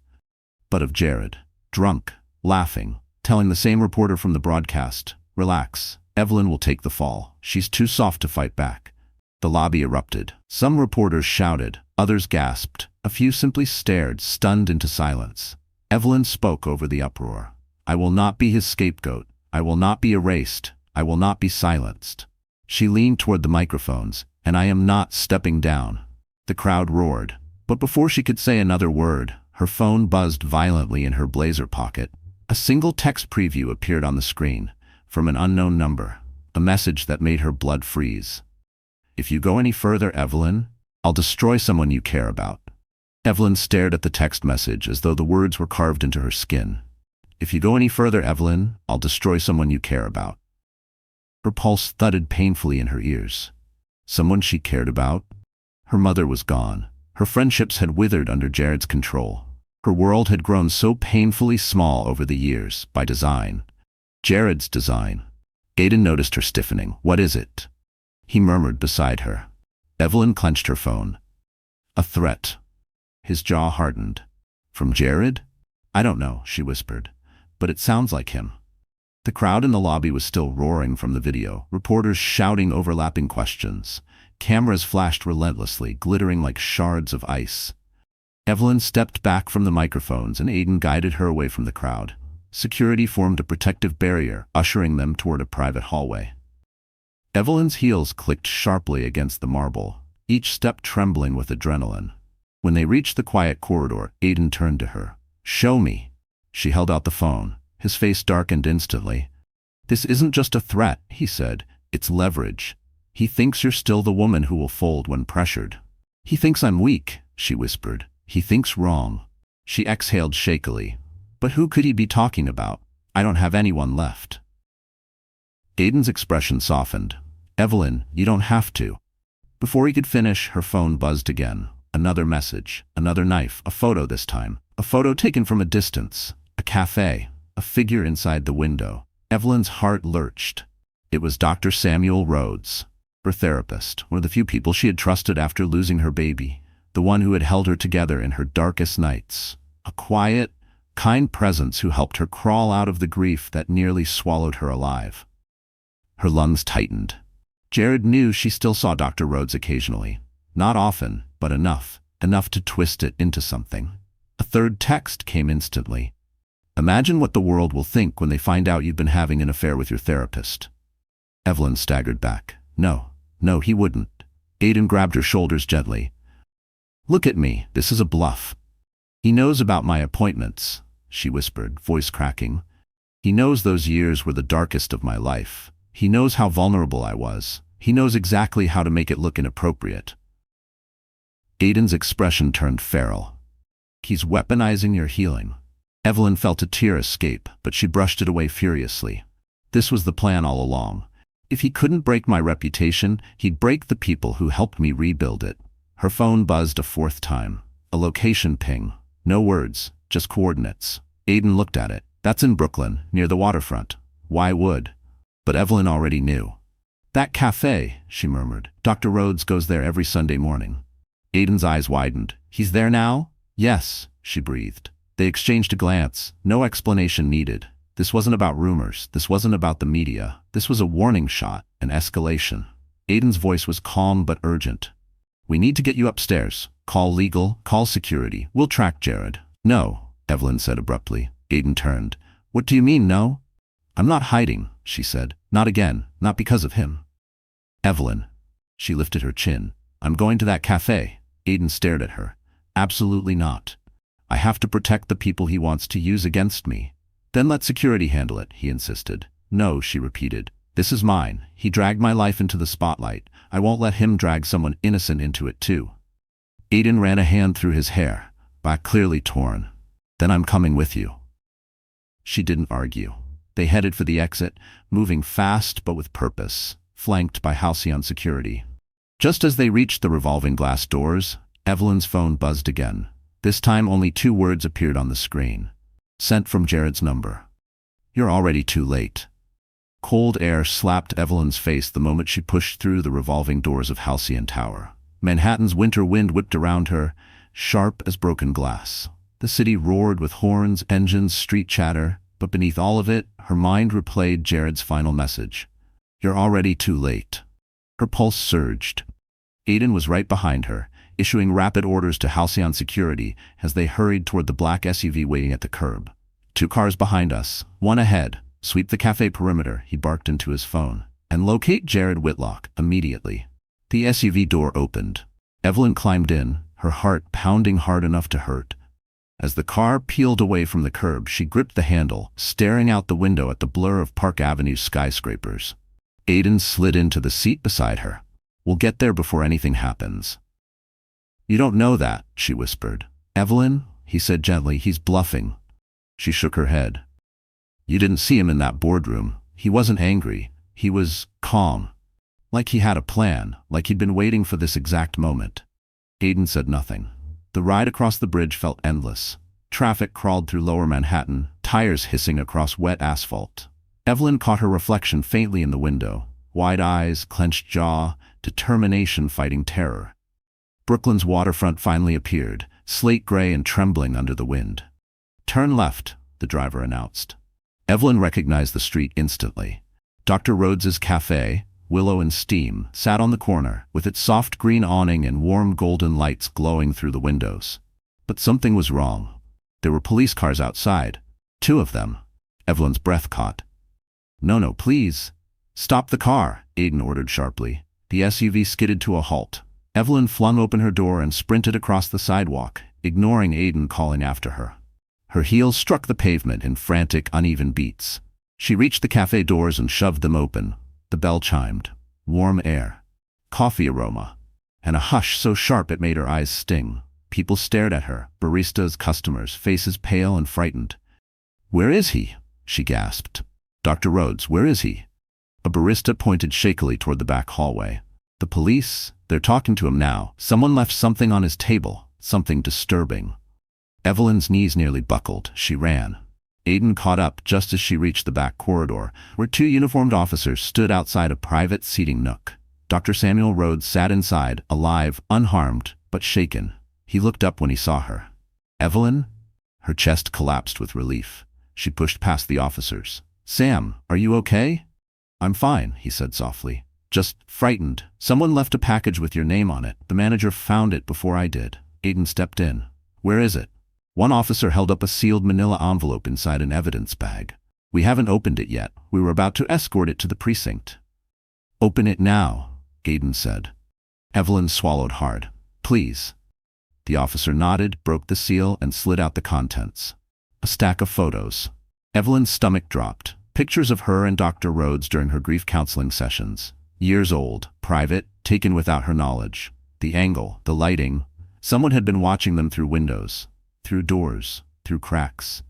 but of Jared, drunk, laughing, telling the same reporter from the broadcast, relax, Evelyn will take the fall. She's too soft to fight back. The lobby erupted. Some reporters shouted, others gasped, a few simply stared, stunned into silence. Evelyn spoke over the uproar. I will not be his scapegoat. I will not be erased. I will not be silenced. She leaned toward the microphones, and I am not stepping down. The crowd roared, but before she could say another word, her phone buzzed violently in her blazer pocket. A single text preview appeared on the screen, from an unknown number, a message that made her blood freeze. If you go any further, Evelyn, I'll destroy someone you care about. Evelyn stared at the text message as though the words were carved into her skin. If you go any further, Evelyn, I'll destroy someone you care about. Her pulse thudded painfully in her ears. Someone she cared about? Her mother was gone. Her friendships had withered under Jared's control. Her world had grown so painfully small over the years, by design. Jared's design. Aiden noticed her stiffening. What is it? He murmured beside her. Evelyn clenched her phone. A threat. His jaw hardened. From Jared? I don't know, she whispered, but it sounds like him. The crowd in the lobby was still roaring from the video, reporters shouting overlapping questions. Cameras flashed relentlessly, glittering like shards of ice. Evelyn stepped back from the microphones and Aiden guided her away from the crowd. Security formed a protective barrier, ushering them toward a private hallway. Evelyn's heels clicked sharply against the marble, each step trembling with adrenaline. When they reached the quiet corridor, Aiden turned to her. Show me. She held out the phone. His face darkened instantly. This isn't just a threat, he said. It's leverage. He thinks you're still the woman who will fold when pressured. He thinks I'm weak, she whispered. He thinks wrong. She exhaled shakily. But who could he be talking about? I don't have anyone left. Aiden's expression softened. Evelyn, you don't have to. Before he could finish, her phone buzzed again. Another message, another knife, a photo this time. A photo taken from a distance. A cafe. a figure inside the window. Evelyn's heart lurched. It was Dr. Samuel Rhodes, her therapist, one of the few people she had trusted after losing her baby, the one who had held her together in her darkest nights. A quiet, kind presence who helped her crawl out of the grief that nearly swallowed her alive. Her lungs tightened. Jared knew she still saw Dr. Rhodes occasionally. Not often, but enough to twist it into something. A third text came instantly. Imagine what the world will think when they find out you've been having an affair with your therapist. Evelyn staggered back. No, he wouldn't. Aiden grabbed her shoulders gently. Look at me, this is a bluff. He knows about my appointments, she whispered, voice cracking. He knows those years were the darkest of my life. He knows how vulnerable I was. He knows exactly how to make it look inappropriate. Aiden's expression turned feral. He's weaponizing your healing. Evelyn felt a tear escape, but she brushed it away furiously. This was the plan all along. If he couldn't break my reputation, he'd break the people who helped me rebuild it. Her phone buzzed a fourth time. A location ping. No words, just coordinates. Aiden looked at it. That's in Brooklyn, near the waterfront. Why would? But Evelyn already knew. That cafe, she murmured. Dr. Rhodes goes there every Sunday morning. Aiden's eyes widened. He's there now? Yes, she breathed. They exchanged a glance. No explanation needed. This wasn't about rumors. This wasn't about the media. This was a warning shot, an escalation. Aiden's voice was calm but urgent. We need to get you upstairs. Call legal, call security. We'll track Jared. No, Evelyn said abruptly. Aiden turned. What do you mean, no? I'm not hiding, she said. Not again. Not because of him. Evelyn. She lifted her chin. I'm going to that cafe. Aiden stared at her. Absolutely not. I have to protect the people he wants to use against me. Then let security handle it, he insisted. No, she repeated. This is mine. He dragged my life into the spotlight. I won't let him drag someone innocent into it too. Aiden ran a hand through his hair, back clearly torn. Then I'm coming with you. She didn't argue. They headed for the exit, moving fast but with purpose, flanked by halcyon security. Just as they reached the revolving glass doors, Evelyn's phone buzzed again. This time only 2 words appeared on the screen. Sent from Jared's number. You're already too late. Cold air slapped Evelyn's face the moment she pushed through the revolving doors of Halcyon Tower. Manhattan's winter wind whipped around her, sharp as broken glass. The city roared with horns, engines, street chatter, but beneath all of it, her mind replayed Jared's final message. You're already too late. Her pulse surged. Aiden was right behind her, issuing rapid orders to Halcyon security as they hurried toward the black SUV waiting at the curb. 2 cars behind us, 1 ahead. Sweep the cafe perimeter, he barked into his phone. And locate Jared Whitlock immediately. The SUV door opened. Evelyn climbed in, her heart pounding hard enough to hurt. As the car peeled away from the curb, she gripped the handle, staring out the window at the blur of Park Avenue's skyscrapers. Aiden slid into the seat beside her. We'll get there before anything happens. You don't know that, she whispered. Evelyn, he said gently, he's bluffing. She shook her head. You didn't see him in that boardroom. He wasn't angry. He was calm. Like he had a plan, like he'd been waiting for this exact moment. Aiden said nothing. The ride across the bridge felt endless. Traffic crawled through lower Manhattan, tires hissing across wet asphalt. Evelyn caught her reflection faintly in the window. Wide eyes, clenched jaw, determination fighting terror. Brooklyn's waterfront finally appeared, slate gray and trembling under the wind. Turn left, the driver announced. Evelyn recognized the street instantly. Dr. Rhodes's cafe, Willow and Steam, sat on the corner, with its soft green awning and warm golden lights glowing through the windows. But something was wrong. There were police cars outside. 2 of them. Evelyn's breath caught. No, please. Stop the car, Aiden ordered sharply. The SUV skidded to a halt. Evelyn flung open her door and sprinted across the sidewalk, ignoring Aiden calling after her. Her heels struck the pavement in frantic, uneven beats. She reached the cafe doors and shoved them open. The bell chimed. Warm air. Coffee aroma. And a hush so sharp it made her eyes sting. People stared at her, baristas, customers, faces pale and frightened. Where is he? She gasped. Dr. Rhodes, where is he? A barista pointed shakily toward the back hallway. The police? They're talking to him now. Someone left something on his table. Something disturbing. Evelyn's knees nearly buckled. She ran. Aiden caught up just as she reached the back corridor, where two uniformed officers stood outside a private seating nook. Dr. Samuel Rhodes sat inside, alive, unharmed, but shaken. He looked up when he saw her. "Evelyn?" Her chest collapsed with relief. She pushed past the officers. "Sam, are you okay?" "I'm fine," he said softly. "Just frightened. Someone left a package with your name on it. The manager found it before I did." Aiden stepped in. "Where is it?" One officer held up a sealed manila envelope inside an evidence bag. "We haven't opened it yet. We were about to escort it to the precinct." "Open it now," Aiden said. Evelyn swallowed hard. "Please." The officer nodded, broke the seal, and slid out the contents. A stack of photos. Evelyn's stomach dropped. Pictures of her and Dr. Rhodes during her grief counseling sessions. Years old, private, taken without her knowledge. The angle, the lighting. Someone had been watching them through windows, through doors, through cracks.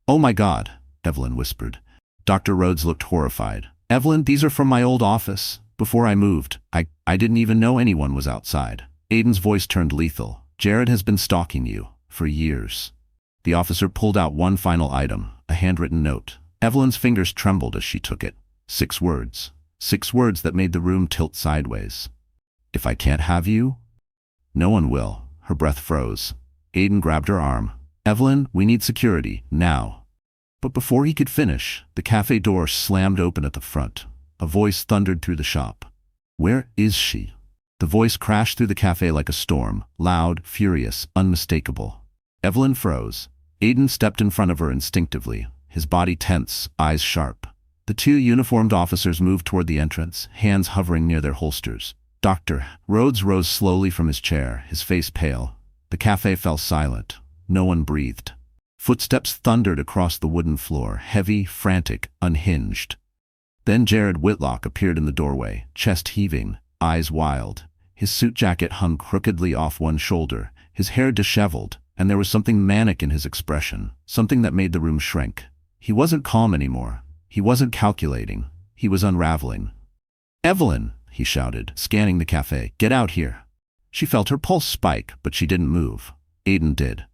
"Oh my God," Evelyn whispered. Dr. Rhodes looked horrified. "Evelyn, these are from my old office. Before I moved, I didn't even know anyone was outside." Aiden's voice turned lethal. "Jared has been stalking you for years." The officer pulled out one final item, a handwritten note. Evelyn's fingers trembled as she took it. 6 words. 6 words that made the room tilt sideways. "If I can't have you, no one will." Her breath froze. Aiden grabbed her arm. "Evelyn, we need security, now." But before he could finish, the cafe door slammed open at the front. A voice thundered through the shop. "Where is she?" The voice crashed through the cafe like a storm, loud, furious, unmistakable. Evelyn froze. Aiden stepped in front of her instinctively, his body tense, eyes sharp. The two uniformed officers moved toward the entrance, hands hovering near their holsters. Dr. Rhodes rose slowly from his chair, his face pale. The cafe fell silent. No one breathed. Footsteps thundered across the wooden floor, heavy, frantic, unhinged. Then Jared Whitlock appeared in the doorway, chest heaving, eyes wild. His suit jacket hung crookedly off one shoulder, his hair disheveled, and there was something manic in his expression, something that made the room shrink. He wasn't calm anymore. He wasn't calculating. He was unraveling. "Evelyn!" he shouted, scanning the cafe. "Get out here." She felt her pulse spike, but she didn't move. Aiden did.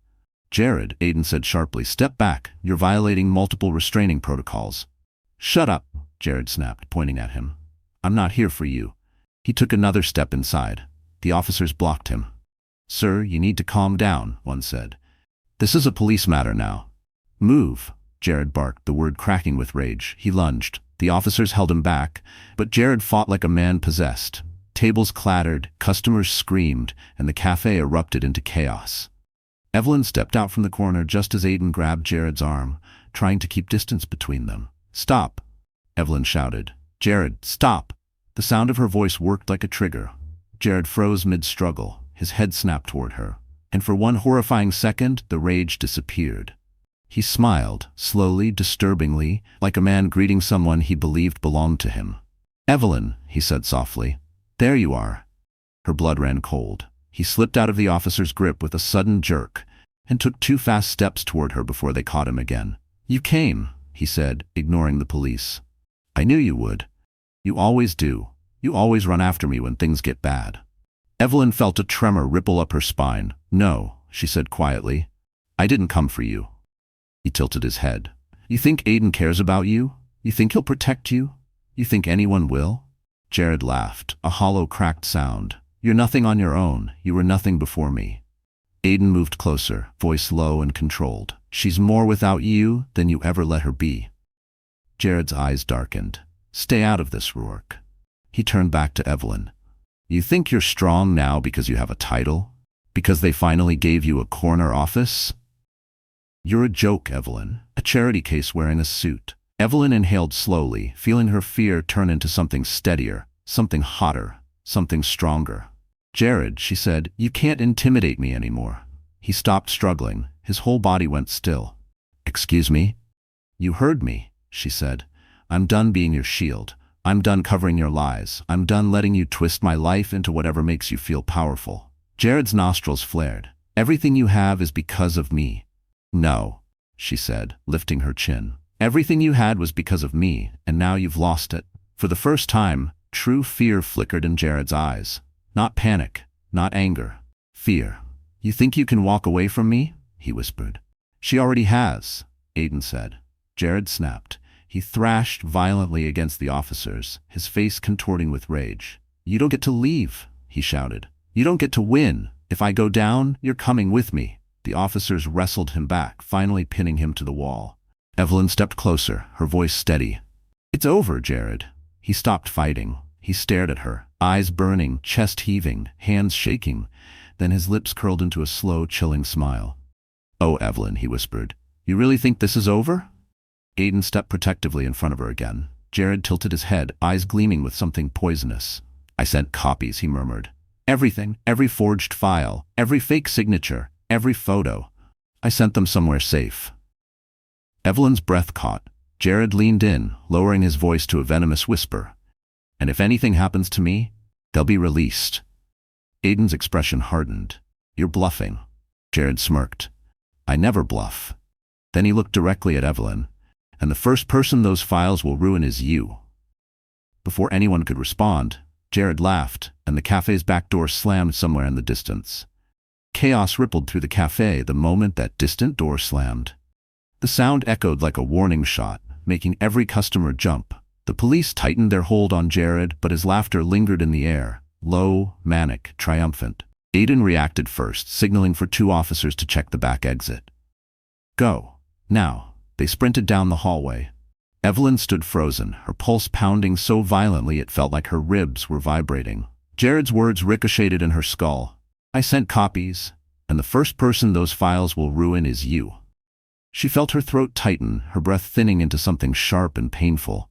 "Jared," Aiden said sharply, "step back. You're violating multiple restraining protocols." "Shut up," Jared snapped, pointing at him. "I'm not here for you." He took another step inside. The officers blocked him. "Sir, you need to calm down," one said. "This is a police matter now." "Move," Jared barked, the word cracking with rage. He lunged. The officers held him back, but Jared fought like a man possessed. Tables clattered, customers screamed, and the cafe erupted into chaos. Evelyn stepped out from the corner just as Aiden grabbed Jared's arm, trying to keep distance between them. "Stop," Evelyn shouted. "Jared, stop." The sound of her voice worked like a trigger. Jared froze mid-struggle. His head snapped toward her, and for one horrifying second, the rage disappeared. He smiled, slowly, disturbingly, like a man greeting someone he believed belonged to him. "Evelyn," he said softly. "There you are." Her blood ran cold. He slipped out of the officer's grip with a sudden jerk, and took 2 fast steps toward her before they caught him again. "You came," he said, ignoring the police. "I knew you would. You always do. You always run after me when things get bad." Evelyn felt a tremor ripple up her spine. "No," she said quietly. "I didn't come for you." He tilted his head. "You think Aiden cares about you? You think he'll protect you? You think anyone will?" Jared laughed, a hollow, cracked sound. "You're nothing on your own. You were nothing before me." Aiden moved closer, voice low and controlled. "She's more without you than you ever let her be." Jared's eyes darkened. "Stay out of this, Rourke." He turned back to Evelyn. "You think you're strong now because you have a title? Because they finally gave you a corner office? You're a joke, Evelyn. A charity case wearing a suit." Evelyn inhaled slowly, feeling her fear turn into something steadier, something hotter, something stronger. "Jared," she said, "you can't intimidate me anymore." He stopped struggling. His whole body went still. "Excuse me?" "You heard me," she said. "I'm done being your shield. I'm done covering your lies. I'm done letting you twist my life into whatever makes you feel powerful." Jared's nostrils flared. "Everything you have is because of me." "No," she said, lifting her chin. "Everything you had was because of me, and now you've lost it." For the first time, true fear flickered in Jared's eyes. Not panic, not anger. Fear. "You think you can walk away from me?" he whispered. "She already has. Aiden said. Jared snapped. He thrashed violently against the officers, his face contorting with rage. "You don't get to leave," he shouted. "You don't get to win. If I go down, you're coming with me." The officers wrestled him back, finally pinning him to the wall. Evelyn stepped closer, her voice steady. "It's over, Jared." He stopped fighting. He stared at her, eyes burning, chest heaving, hands shaking. Then his lips curled into a slow, chilling smile. "Oh, Evelyn," he whispered. "You really think this is over?" Aiden stepped protectively in front of her again. Jared tilted his head, eyes gleaming with something poisonous. "I sent copies," he murmured. "Everything, every forged file, every fake signature, every photo. I sent them somewhere safe." Evelyn's breath caught. Jared leaned in, lowering his voice to a venomous whisper. "And if anything happens to me, they'll be released." Aiden's expression hardened. "You're bluffing." Jared smirked. "I never bluff." Then he looked directly at Evelyn. "And the first person those files will ruin is you." Before anyone could respond, Jared laughed, and the cafe's back door slammed somewhere in the distance. Chaos rippled through the cafe the moment that distant door slammed. The sound echoed like a warning shot, making every customer jump. The police tightened their hold on Jared, but his laughter lingered in the air, low, manic, triumphant. Aiden reacted first, signaling for 2 officers to check the back exit. "Go. Now." They sprinted down the hallway. Evelyn stood frozen, her pulse pounding so violently it felt like her ribs were vibrating. Jared's words ricocheted in her skull. "I sent copies, and the first person those files will ruin is you." She felt her throat tighten, her breath thinning into something sharp and painful.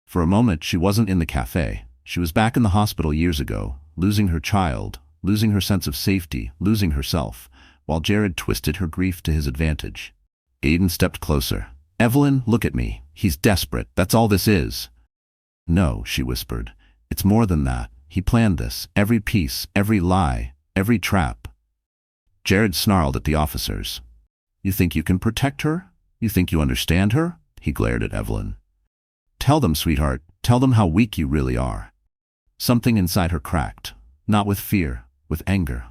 For a moment, she wasn't in the cafe. She was back in the hospital years ago, losing her child, losing her sense of safety, losing herself, while Jared twisted her grief to his advantage. Aiden stepped closer. "Evelyn, look at me. He's desperate. That's all this is." "No," she whispered. "It's more than that. He planned this. Every piece, every lie, every trap." Jared snarled at the officers. "You think you can protect her? You think you understand her?" He glared at Evelyn. "Tell them, sweetheart. Tell them how weak you really are." Something inside her cracked, not with fear, with anger.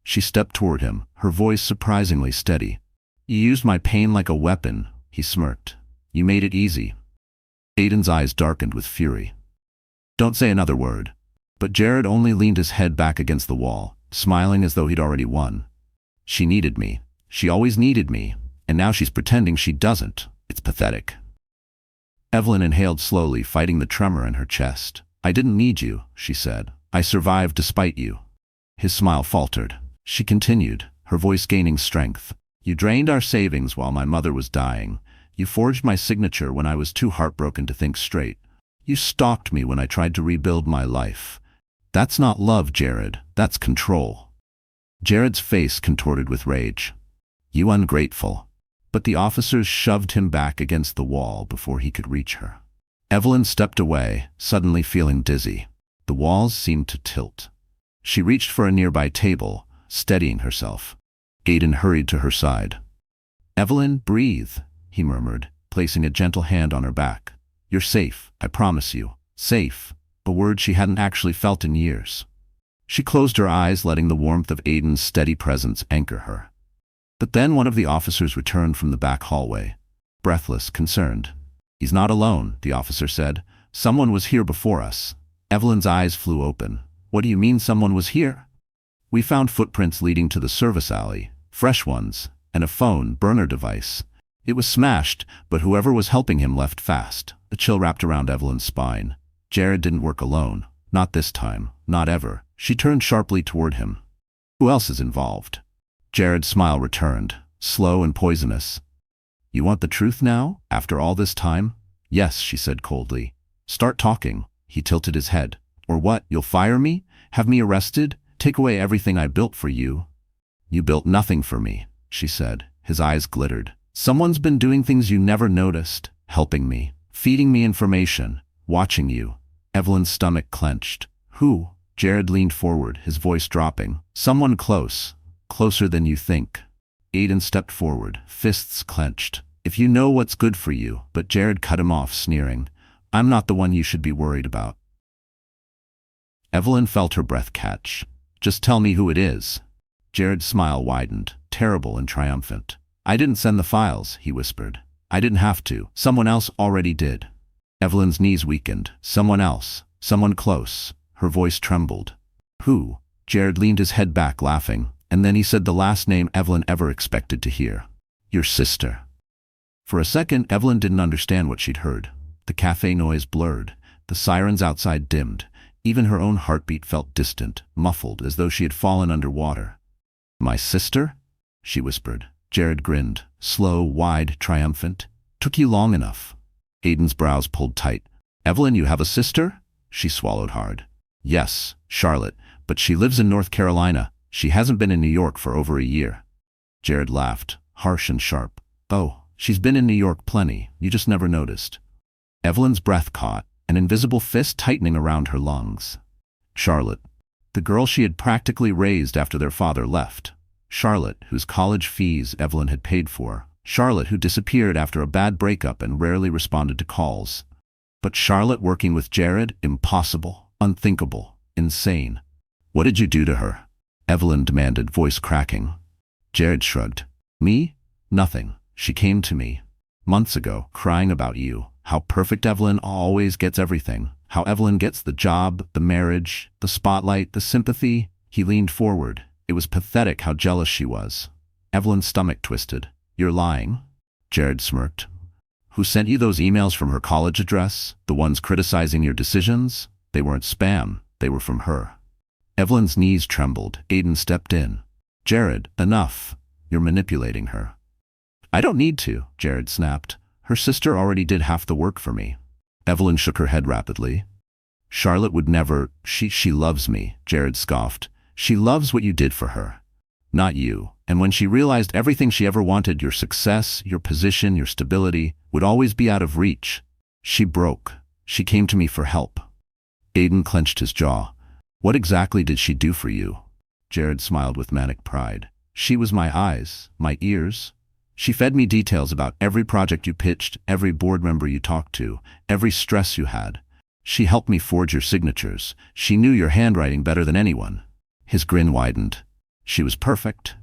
She stepped toward him, her voice surprisingly steady. "You used my pain like a weapon," he smirked. "You made it easy." Aiden's eyes darkened with fury. "Don't say another word." But Jared only leaned his head back against the wall, smiling as though he'd already won. "She needed me. She always needed me, and now she's pretending she doesn't. It's pathetic." Evelyn inhaled slowly, fighting the tremor in her chest. "I didn't need you," she said. "I survived despite you." His smile faltered. She continued, her voice gaining strength. "You drained our savings while my mother was dying. You forged my signature when I was too heartbroken to think straight. You stalked me when I tried to rebuild my life. That's not love, Jared. That's control." Jared's face contorted with rage. "You ungrateful." But the officers shoved him back against the wall before he could reach her. Evelyn stepped away, suddenly feeling dizzy. The walls seemed to tilt. She reached for a nearby table, steadying herself. Aiden hurried to her side. "Evelyn, breathe," he murmured, placing a gentle hand on her back. "You're safe, I promise you. Safe," a word she hadn't actually felt in years. She closed her eyes, letting the warmth of Aiden's steady presence anchor her. But then one of the officers returned from the back hallway, breathless, concerned. "He's not alone," the officer said. "Someone was here before us." Evelyn's eyes flew open. "What do you mean someone was here?" "We found footprints leading to the service alley, fresh ones, and a phone burner device. It was smashed, but whoever was helping him left fast." A chill wrapped around Evelyn's spine. Jared didn't work alone. Not this time. Not ever. She turned sharply toward him. "Who else is involved?" Jared's smile returned, slow and poisonous. "You want the truth now, after all this time?" "Yes," she said coldly. "Start talking." He tilted his head. "Or what, you'll fire me? Have me arrested? Take away everything I built for you?" "You built nothing for me," she said. His eyes glittered. "Someone's been doing things you never noticed, helping me, feeding me information, watching you." Evelyn's stomach clenched. "Who?" Jared leaned forward, his voice dropping. "Someone close. Closer than you think." Aiden stepped forward, fists clenched. "If you know what's good for you," but Jared cut him off, sneering. "I'm not the one you should be worried about." Evelyn felt her breath catch. "Just tell me who it is." Jared's smile widened, terrible and triumphant. I didn't send the files, he whispered. I didn't have to. Someone else already did. Evelyn's knees weakened. Someone else. Someone close. Her voice trembled. Who? Jared leaned his head back, laughing, and then he said the last name Evelyn ever expected to hear. Your sister. For a second, Evelyn didn't understand what she'd heard. The cafe noise blurred. The sirens outside dimmed. Even her own heartbeat felt distant, muffled, as though she had fallen underwater. My sister? She whispered. Jared grinned, slow, wide, triumphant. Took you long enough. Aiden's brows pulled tight. Evelyn, you have a sister? She swallowed hard. Yes, Charlotte, but she lives in North Carolina. She hasn't been in New York for over a year. Jared laughed, harsh and sharp. Oh, she's been in New York plenty. You just never noticed. Evelyn's breath caught, an invisible fist tightening around her lungs. Charlotte. The girl she had practically raised after their father left. Charlotte, whose college fees Evelyn had paid for. Charlotte, who disappeared after a bad breakup and rarely responded to calls. But Charlotte working with Jared? Impossible. Unthinkable. Insane. What did you do to her? Evelyn demanded, voice cracking. Jared shrugged. Me? Nothing. She came to me months ago, crying about you. How perfect Evelyn always gets everything. How Evelyn gets the job, the marriage, the spotlight, the sympathy. He leaned forward. It was pathetic how jealous she was. Evelyn's stomach twisted. You're lying? Jared smirked. Who sent you those emails from her college address? The ones criticizing your decisions? They weren't spam. They were from her. Evelyn's knees trembled. Aiden stepped in. Jared, enough. You're manipulating her. I don't need to, Jared snapped. Her sister already did half the work for me. Evelyn shook her head rapidly. Charlotte would never. She loves me, Jared scoffed. She loves what you did for her. Not you. And when she realized everything she ever wanted, your success, your position, your stability, would always be out of reach, she broke. She came to me for help. Aiden clenched his jaw. What exactly did she do for you? Jared smiled with manic pride. She was my eyes, my ears. She fed me details about every project you pitched, every board member you talked to, every stress you had. She helped me forge your signatures. She knew your handwriting better than anyone. His grin widened. She was perfect.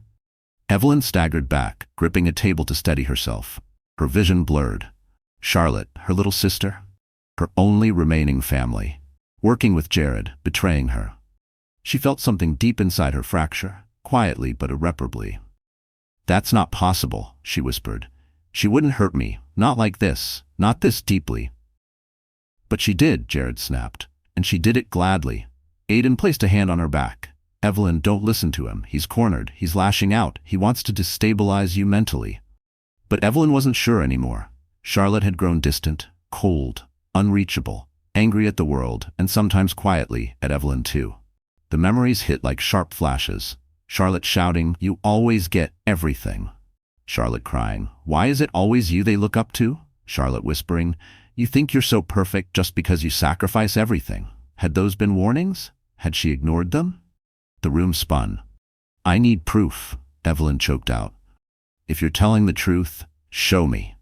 Evelyn staggered back, gripping a table to steady herself. Her vision blurred. Charlotte, her little sister, her only remaining family, working with Jared, betraying her. She felt something deep inside her fracture, quietly but irreparably. That's not possible, she whispered. She wouldn't hurt me, not like this, not this deeply. But she did, Jared snapped, and she did it gladly. Aiden placed a hand on her back. Evelyn, don't listen to him. He's cornered. He's lashing out. He wants to destabilize you mentally. But Evelyn wasn't sure anymore. Charlotte had grown distant, cold, unreachable, angry at the world, and sometimes quietly at Evelyn too. The memories hit like sharp flashes. Charlotte shouting, you always get everything. Charlotte crying, why is it always you they look up to? Charlotte whispering, you think you're so perfect just because you sacrifice everything. Had those been warnings? Had she ignored them? The room spun. I need proof, Evelyn choked out. If you're telling the truth, show me.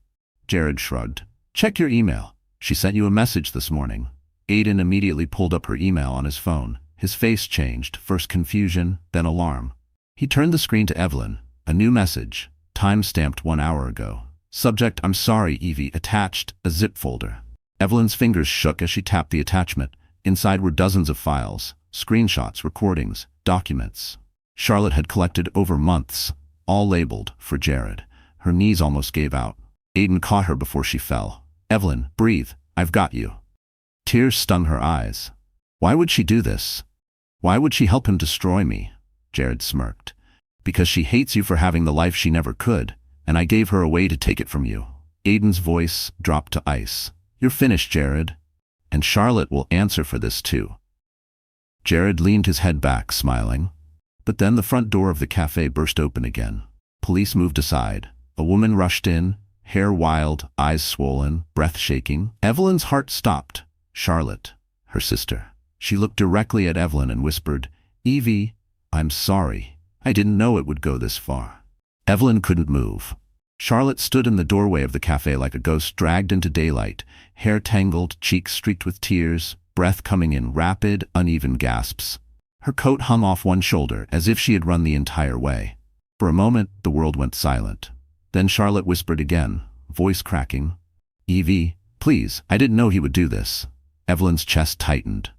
Jared shrugged. Check your email. She sent you a message this morning. Aiden immediately pulled up her email on his phone. His face changed, first confusion, then alarm. He turned the screen to Evelyn. A new message, time-stamped 1 hour ago. Subject, I'm sorry, Evie. Attached, a zip folder. Evelyn's fingers shook as she tapped the attachment. Inside were dozens of files, screenshots, recordings, documents. Charlotte had collected over months, all labeled for Jared. Her knees almost gave out. Aiden caught her before she fell. Evelyn, breathe. I've got you. Tears stung her eyes. Why would she do this? Why would she help him destroy me? Jared smirked. Because she hates you for having the life she never could, and I gave her a way to take it from you. Aiden's voice dropped to ice. You're finished, Jared. And Charlotte will answer for this too. Jared leaned his head back, smiling. But then the front door of the cafe burst open again. Police moved aside. A woman rushed in, hair wild, eyes swollen, breath shaking. Evelyn's heart stopped. Charlotte, her sister. She looked directly at Evelyn and whispered, Evie, I'm sorry. I didn't know it would go this far. Evelyn couldn't move. Charlotte stood in the doorway of the cafe like a ghost dragged into daylight, hair tangled, cheeks streaked with tears, breath coming in rapid, uneven gasps. Her coat hung off one shoulder as if she had run the entire way. For a moment, the world went silent. Then Charlotte whispered again, voice cracking. Evie, please, I didn't know he would do this. Evelyn's chest tightened.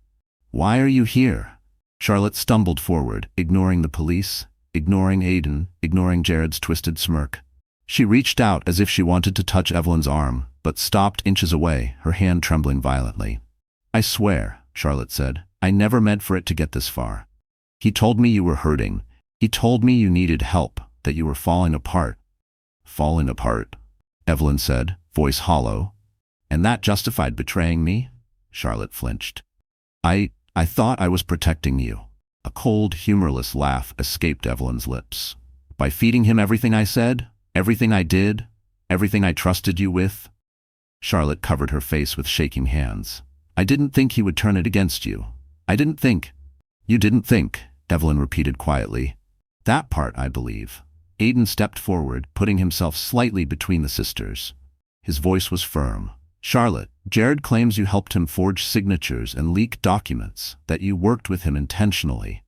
Why are you here? Charlotte stumbled forward, ignoring the police, ignoring Aiden, ignoring Jared's twisted smirk. She reached out as if she wanted to touch Evelyn's arm, but stopped inches away, her hand trembling violently. I swear, Charlotte said, I never meant for it to get this far. He told me you were hurting. He told me you needed help, that you were falling apart. Falling apart, Evelyn said, voice hollow. And that justified betraying me? Charlotte flinched. I thought I was protecting you. A cold, humorless laugh escaped Evelyn's lips. By feeding him everything I said, everything I did, everything I trusted you with? Charlotte covered her face with shaking hands. I didn't think he would turn it against you. I didn't think. You didn't think, Evelyn repeated quietly. That part, I believe. Aiden stepped forward, putting himself slightly between the sisters. His voice was firm. Charlotte, Jared claims you helped him forge signatures and leak documents, that you worked with him intentionally.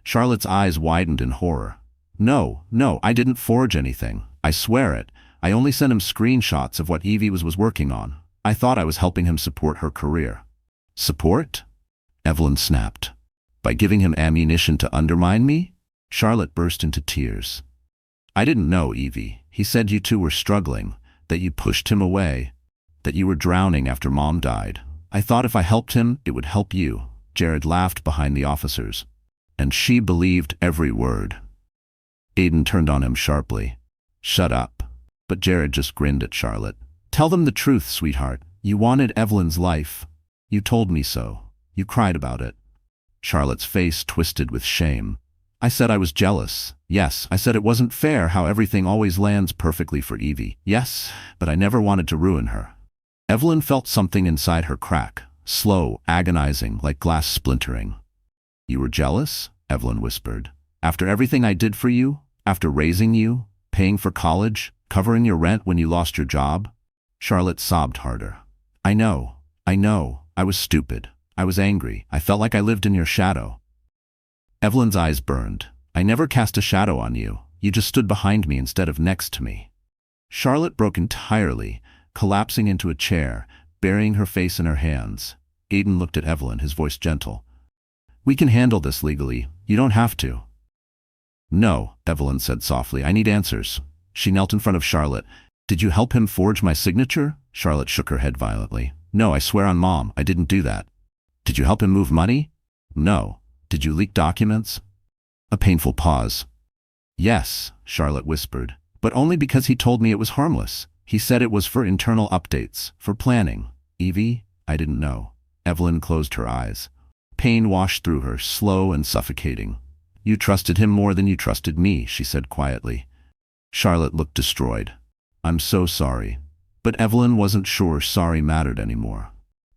Charlotte's eyes widened in horror. No, I didn't forge anything. I swear it. I only sent him screenshots of what Evie was working on. I thought I was helping him support her career. Support? Evelyn snapped. By giving him ammunition to undermine me? Charlotte burst into tears. I didn't know, Evie. He said you two were struggling, that you pushed him away, that you were drowning after Mom died. I thought if I helped him, it would help you. Jared laughed behind the officers. And she believed every word. Aiden turned on him sharply. Shut up. But Jared just grinned at Charlotte. Tell them the truth, sweetheart. You wanted Evelyn's life. You told me so. You cried about it. Charlotte's face twisted with shame. I said I was jealous. Yes, I said it wasn't fair how everything always lands perfectly for Evie. Yes, but I never wanted to ruin her. Evelyn felt something inside her crack, slow, agonizing, like glass splintering. You were jealous? Evelyn whispered. After everything I did for you? After raising you? Paying for college? Covering your rent when you lost your job? Charlotte sobbed harder. I know. I was stupid. I was angry. I felt like I lived in your shadow. Evelyn's eyes burned. I never cast a shadow on you. You just stood behind me instead of next to me. Charlotte broke entirely, collapsing into a chair, burying her face in her hands. Aiden looked at Evelyn, his voice gentle. We can handle this legally. You don't have to. No, Evelyn said softly. I need answers. She knelt in front of Charlotte. Did you help him forge my signature? Charlotte shook her head violently. No, I swear on Mom, I didn't do that. Did you help him move money? No. Did you leak documents? A painful pause. Yes, Charlotte whispered, but only because he told me it was harmless. He said it was for internal updates, for planning. Evie, I didn't know. Evelyn closed her eyes. Pain washed through her, slow and suffocating. You trusted him more than you trusted me, she said quietly. Charlotte looked destroyed. I'm so sorry. But Evelyn wasn't sure sorry mattered anymore.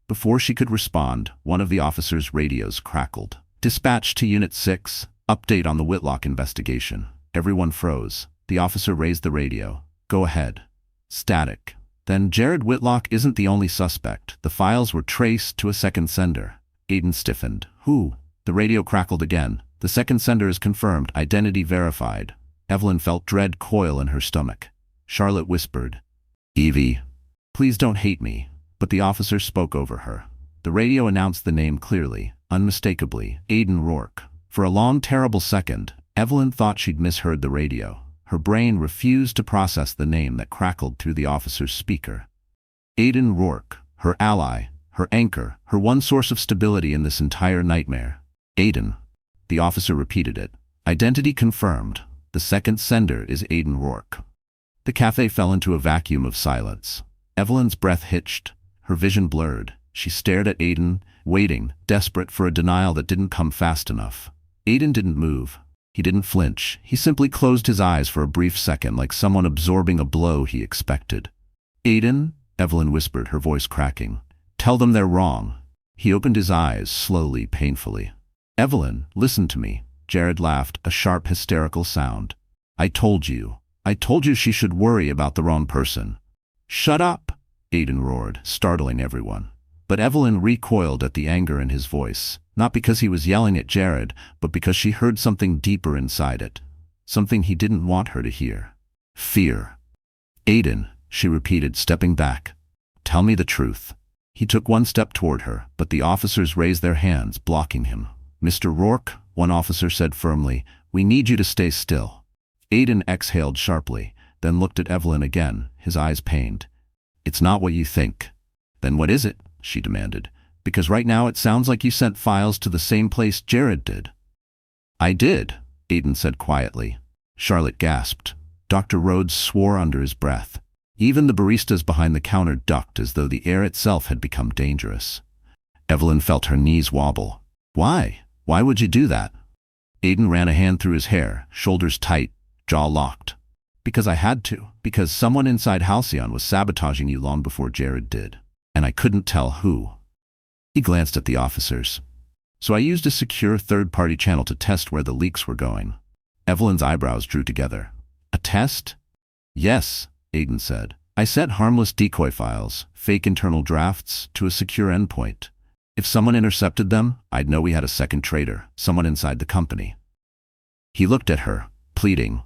Before she could respond, one of the officers' radios crackled. Dispatch to Unit 6, update on the Whitlock investigation. Everyone froze. The officer raised the radio. Go ahead. Static. Then Jared Whitlock isn't the only suspect. The files were traced to a second sender. Aiden stiffened. Who? The radio crackled again. The second sender is confirmed. Identity verified. Evelyn felt dread coil in her stomach. Charlotte whispered, Evie, please don't hate me. But the officer spoke over her. The radio announced the name clearly, unmistakably, Aiden Rourke. For a long, terrible second, Evelyn thought she'd misheard the radio. Her brain refused to process the name that crackled through the officer's speaker. Aiden Rourke, her ally, her anchor, her one source of stability in this entire nightmare. Aiden. The officer repeated it. Identity confirmed. The second sender is Aiden Rourke. The cafe fell into a vacuum of silence. Evelyn's breath hitched, her vision blurred. She stared at Aiden, waiting, desperate for a denial that didn't come fast enough. Aiden didn't move. He didn't flinch. He simply closed his eyes for a brief second, like someone absorbing a blow he expected. Aiden, Evelyn whispered, her voice cracking. Tell them they're wrong. He opened his eyes, slowly, painfully. Evelyn, listen to me. Jared laughed, a sharp, hysterical sound. I told you she should worry about the wrong person. Shut up, Aiden roared, startling everyone. But Evelyn recoiled at the anger in his voice, not because he was yelling at Jared, but because she heard something deeper inside it. Something he didn't want her to hear. Fear. Aiden, she repeated, stepping back. Tell me the truth. He took one step toward her, but the officers raised their hands, blocking him. Mr. Rourke, one officer said firmly, we need you to stay still. Aiden exhaled sharply, then looked at Evelyn again, his eyes pained. It's not what you think. Then what is it? She demanded. Because right now it sounds like you sent files to the same place Jared did. I did, Aiden said quietly. Charlotte gasped. Dr. Rhodes swore under his breath. Even the baristas behind the counter ducked as though the air itself had become dangerous. Evelyn felt her knees wobble. Why? Why would you do that? Aiden ran a hand through his hair, shoulders tight, jaw locked. Because I had to. Because someone inside Halcyon was sabotaging you long before Jared did. And I couldn't tell who. He glanced at the officers. So I used a secure third-party channel to test where the leaks were going. Evelyn's eyebrows drew together. A test? Yes, Aiden said. I sent harmless decoy files, fake internal drafts, to a secure endpoint. If someone intercepted them, I'd know we had a second traitor, someone inside the company. He looked at her, pleading.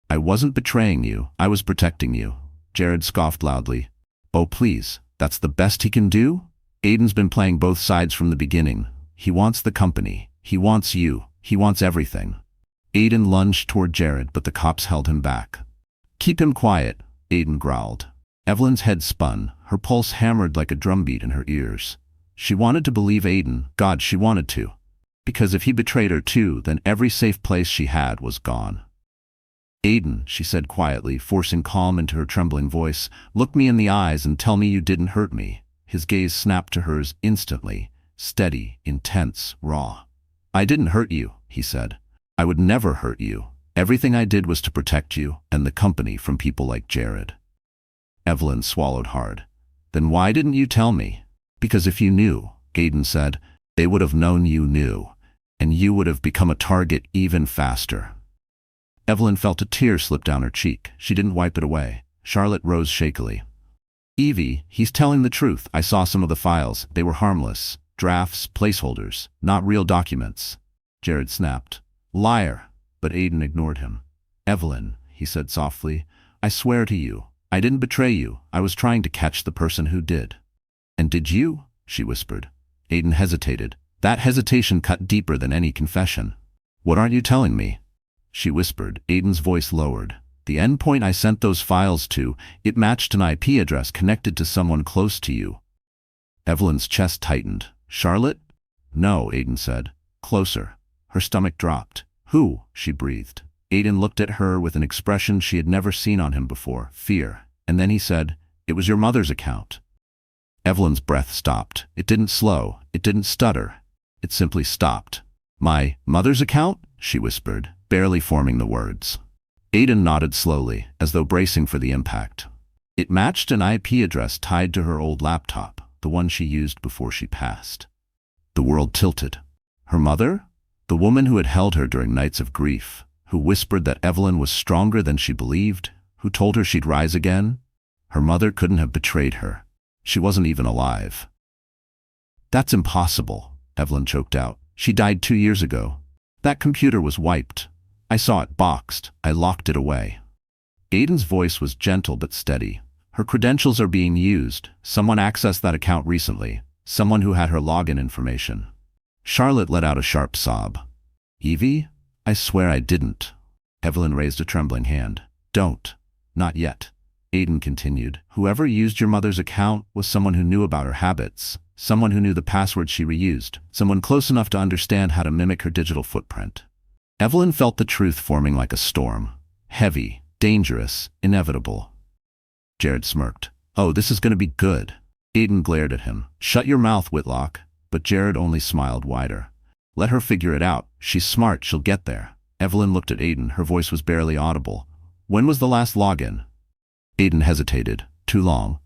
I wasn't betraying you, I was protecting you. Jared scoffed loudly. Oh, please, that's the best he can do? Aiden's been playing both sides from the beginning. He wants the company. He wants you. He wants everything. Aiden lunged toward Jared, but the cops held him back. Keep him quiet, Aiden growled. Evelyn's head spun, her pulse hammered like a drumbeat in her ears. She wanted to believe Aiden. God, she wanted to. Because if he betrayed her too, then every safe place she had was gone. Aiden, she said quietly, forcing calm into her trembling voice, look me in the eyes and tell me you didn't hurt me. His gaze snapped to hers instantly, steady, intense, raw. I didn't hurt you, he said. I would never hurt you. Everything I did was to protect you and the company from people like Jared. Evelyn swallowed hard. Then why didn't you tell me? Because if you knew, Aiden said, they would have known you knew, and you would have become a target even faster. Evelyn felt a tear slip down her cheek. She didn't wipe it away. Charlotte rose shakily. Evie, he's telling the truth. I saw some of the files. They were harmless. Drafts, placeholders, not real documents. Jared snapped. Liar. But Aiden ignored him. Evelyn, he said softly, I swear to you, I didn't betray you. I was trying to catch the person who did. And did you? She whispered. Aiden hesitated. That hesitation cut deeper than any confession. What aren't you telling me? She whispered. Aiden's voice lowered. The endpoint I sent those files to, it matched an IP address connected to someone close to you. Evelyn's chest tightened. Charlotte? No, Aiden said. Closer. Her stomach dropped. Who? She breathed. Aiden looked at her with an expression she had never seen on him before, fear. And then he said, it was your mother's account. Evelyn's breath stopped. It didn't slow. It didn't stutter. It simply stopped. My mother's account? She whispered, barely forming the words. Aiden nodded slowly, as though bracing for the impact. It matched an IP address tied to her old laptop, the one she used before she passed. The world tilted. Her mother? The woman who had held her during nights of grief, who whispered that Evelyn was stronger than she believed, who told her she'd rise again? Her mother couldn't have betrayed her. She wasn't even alive. That's impossible, Evelyn choked out. She died 2 years ago. That computer was wiped. I saw it boxed. I locked it away. Aiden's voice was gentle but steady. Her credentials are being used. Someone accessed that account recently. Someone who had her login information. Charlotte let out a sharp sob. Evie? I swear I didn't. Evelyn raised a trembling hand. Don't. Not yet. Aiden continued. Whoever used your mother's account was someone who knew about her habits. Someone who knew the password she reused. Someone close enough to understand how to mimic her digital footprint. Evelyn felt the truth forming like a storm. Heavy, dangerous, inevitable. Jared smirked. Oh, this is going to be good. Aiden glared at him. Shut your mouth, Whitlock. But Jared only smiled wider. Let her figure it out. She's smart. She'll get there. Evelyn looked at Aiden. Her voice was barely audible. When was the last login? Aiden hesitated. Too long.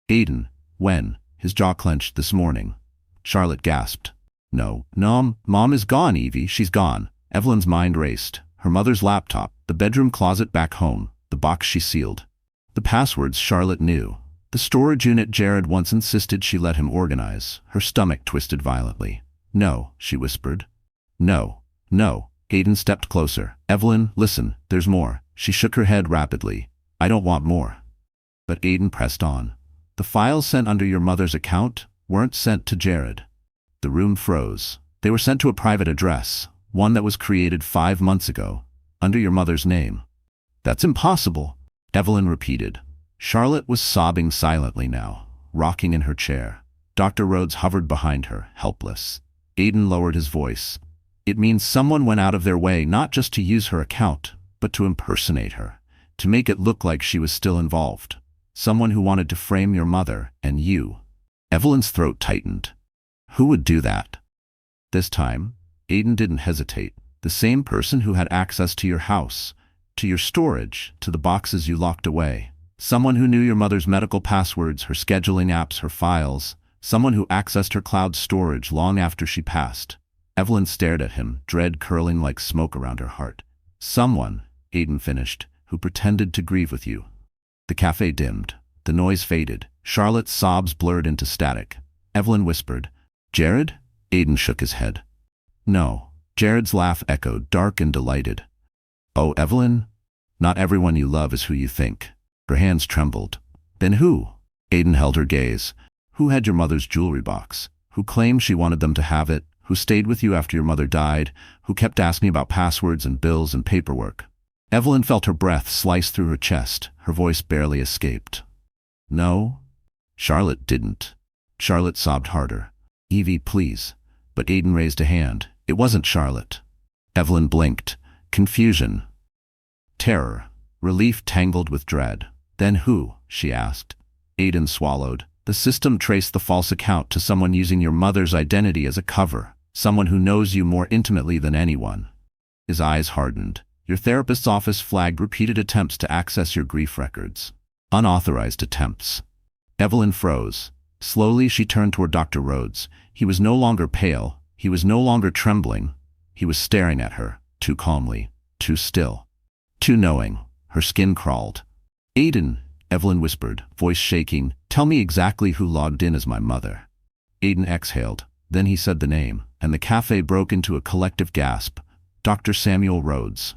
Aiden, when? His jaw clenched. This morning. Charlotte gasped. No, Mom is gone, Evie. She's gone. Evelyn's mind raced. Her mother's laptop, the bedroom closet back home, the box she sealed. The passwords Charlotte knew. The storage unit Jared once insisted she let him organize. Her stomach twisted violently. No, she whispered. No. Aiden stepped closer. Evelyn, listen, there's more. She shook her head rapidly. I don't want more. But Aiden pressed on. The files sent under your mother's account weren't sent to Jared. The room froze. They were sent to a private address, one that was created 5 months ago, under your mother's name. That's impossible, Evelyn repeated. Charlotte was sobbing silently now, rocking in her chair. Dr. Rhodes hovered behind her, helpless. Aiden lowered his voice. It means someone went out of their way not just to use her account, but to impersonate her, to make it look like she was still involved. Someone who wanted to frame your mother and you. Evelyn's throat tightened. Who would do that? This time, Aiden didn't hesitate. The same person who had access to your house, to your storage, to the boxes you locked away. Someone who knew your mother's medical passwords, her scheduling apps, her files. Someone who accessed her cloud storage long after she passed. Evelyn stared at him, dread curling like smoke around her heart. Someone, Aiden finished, who pretended to grieve with you. The cafe dimmed. The noise faded. Charlotte's sobs blurred into static. Evelyn whispered, Jared? Aiden shook his head. No. Jared's laugh echoed, dark and delighted. Oh, Evelyn? Not everyone you love is who you think. Her hands trembled. Then who? Aiden held her gaze. Who had your mother's jewelry box? Who claimed she wanted them to have it? Who stayed with you after your mother died? Who kept asking about passwords and bills and paperwork? Evelyn felt her breath slice through her chest. Her voice barely escaped. No, Charlotte didn't. Charlotte sobbed harder. Evie, please. But Aiden raised a hand. It wasn't Charlotte. Evelyn blinked. Confusion. Terror. Relief tangled with dread. Then who? She asked. Aiden swallowed. The system traced the false account to someone using your mother's identity as a cover. Someone who knows you more intimately than anyone. His eyes hardened. Your therapist's office flagged repeated attempts to access your grief records. Unauthorized attempts. Evelyn froze. Slowly she turned toward Dr. Rhodes. He was no longer pale. He was no longer trembling. He was staring at her, too calmly, too still, too knowing. Her skin crawled. Aiden, Evelyn whispered, voice shaking, tell me exactly who logged in as my mother. Aiden exhaled. Then he said the name, and the cafe broke into a collective gasp. Dr. Samuel Rhodes.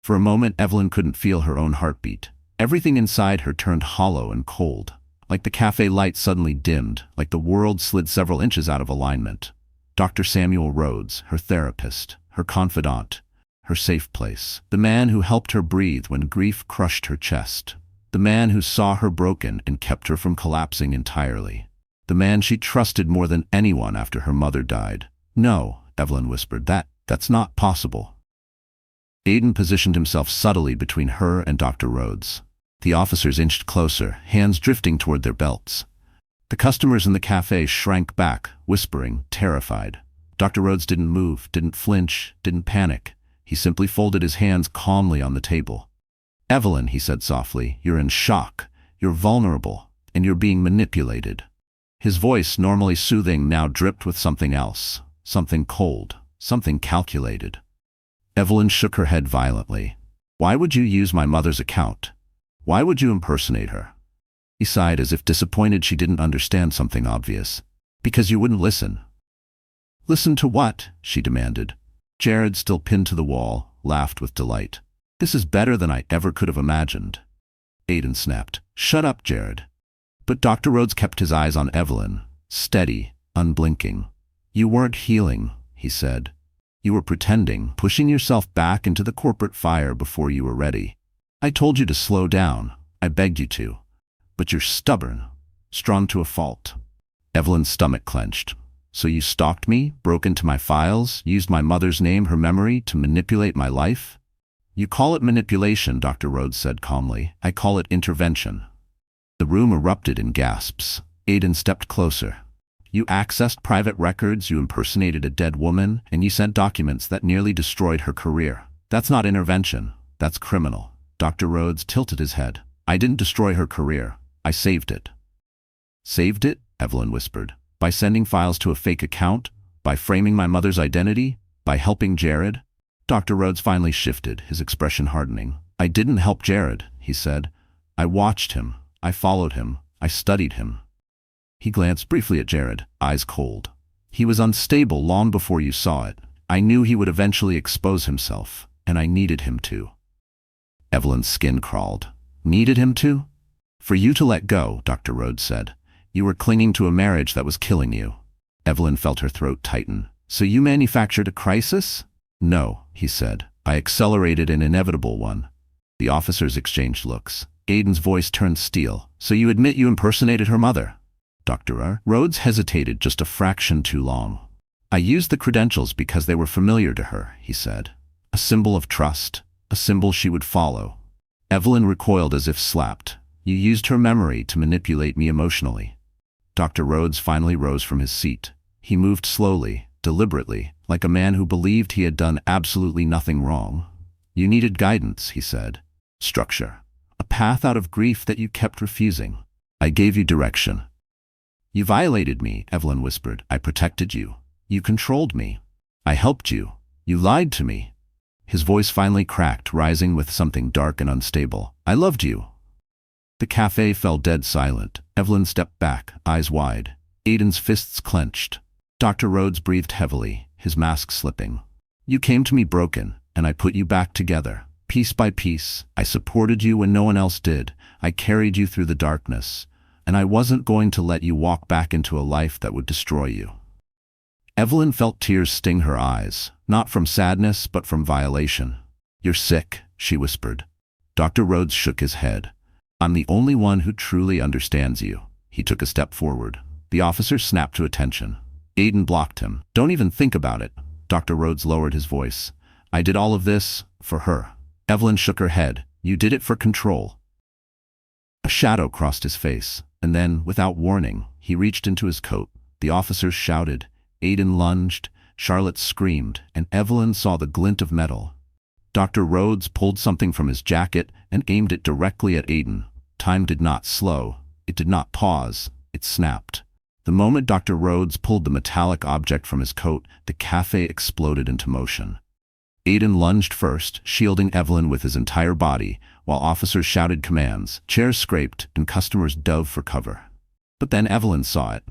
For a moment, Evelyn couldn't feel her own heartbeat. Everything inside her turned hollow and cold. Like the cafe light suddenly dimmed, like the world slid several inches out of alignment. Dr. Samuel Rhodes, her therapist, her confidant, her safe place. The man who helped her breathe when grief crushed her chest. The man who saw her broken and kept her from collapsing entirely. The man she trusted more than anyone after her mother died. No, Evelyn whispered, that's not possible. Aiden positioned himself subtly between her and Dr. Rhodes. The officers inched closer, hands drifting toward their belts. The customers in the cafe shrank back, whispering, terrified. Dr. Rhodes didn't move, didn't flinch, didn't panic. He simply folded his hands calmly on the table. Evelyn, he said softly, you're in shock. You're vulnerable, and you're being manipulated. His voice, normally soothing, now dripped with something else. Something cold, something calculated. Evelyn shook her head violently. Why would you use my mother's account? Why would you impersonate her? He sighed as if disappointed she didn't understand something obvious. Because you wouldn't listen. Listen to what? She demanded. Jared, still pinned to the wall, laughed with delight. This is better than I ever could have imagined. Aiden snapped. Shut up, Jared. But Dr. Rhodes kept his eyes on Evelyn, steady, unblinking. You weren't healing, he said. You were pretending, pushing yourself back into the corporate fire before you were ready. I told you to slow down. I begged you to. But you're stubborn, strong to a fault. Evelyn's stomach clenched. So you stalked me, broke into my files, used my mother's name, her memory, to manipulate my life? You call it manipulation, Dr. Rhodes said calmly. I call it intervention. The room erupted in gasps. Aiden stepped closer. You accessed private records, you impersonated a dead woman, and you sent documents that nearly destroyed her career. That's not intervention. That's criminal. Dr. Rhodes tilted his head. I didn't destroy her career. I saved it. Saved it? Evelyn whispered. By sending files to a fake account? By framing my mother's identity? By helping Jared? Dr. Rhodes finally shifted, his expression hardening. I didn't help Jared, he said. I watched him. I followed him. I studied him. He glanced briefly at Jared, eyes cold. He was unstable long before you saw it. I knew he would eventually expose himself, and I needed him to. Evelyn's skin crawled. Needed him to? For you to let go, Dr. Rhodes said. You were clinging to a marriage that was killing you. Evelyn felt her throat tighten. So you manufactured a crisis? No, he said. I accelerated an inevitable one. The officers exchanged looks. Aiden's voice turned steel. So you admit you impersonated her mother? Dr. Rhodes hesitated just a fraction too long. I used the credentials because they were familiar to her, he said. A symbol of trust, a symbol she would follow. Evelyn recoiled as if slapped. You used her memory to manipulate me emotionally. Dr. Rhodes finally rose from his seat. He moved slowly, deliberately, like a man who believed he had done absolutely nothing wrong. You needed guidance, he said. Structure. A path out of grief that you kept refusing. I gave you direction. You violated me, Evelyn whispered. I protected you. You controlled me. I helped you. You lied to me. His voice finally cracked, rising with something dark and unstable. I loved you. The cafe fell dead silent. Evelyn stepped back, eyes wide. Aiden's fists clenched. Dr. Rhodes breathed heavily, his mask slipping. You came to me broken, and I put you back together. Piece by piece, I supported you when no one else did. I carried you through the darkness, and I wasn't going to let you walk back into a life that would destroy you. Evelyn felt tears sting her eyes, not from sadness but from violation. You're sick, she whispered. Dr. Rhodes shook his head. I'm the only one who truly understands you. He took a step forward. The officer snapped to attention. Aiden blocked him. Don't even think about it. Dr. Rhodes lowered his voice. I did all of this for her. Evelyn shook her head. You did it for control. A shadow crossed his face, and then, without warning, he reached into his coat. The officers shouted. Aiden lunged. Charlotte screamed, and Evelyn saw the glint of metal. Dr. Rhodes pulled something from his jacket and aimed it directly at Aiden. Time did not slow. It did not pause. It snapped. The moment Dr. Rhodes pulled the metallic object from his coat, the cafe exploded into motion. Aiden lunged first, shielding Evelyn with his entire body, while officers shouted commands, chairs scraped, and customers dove for cover. But then Evelyn saw it.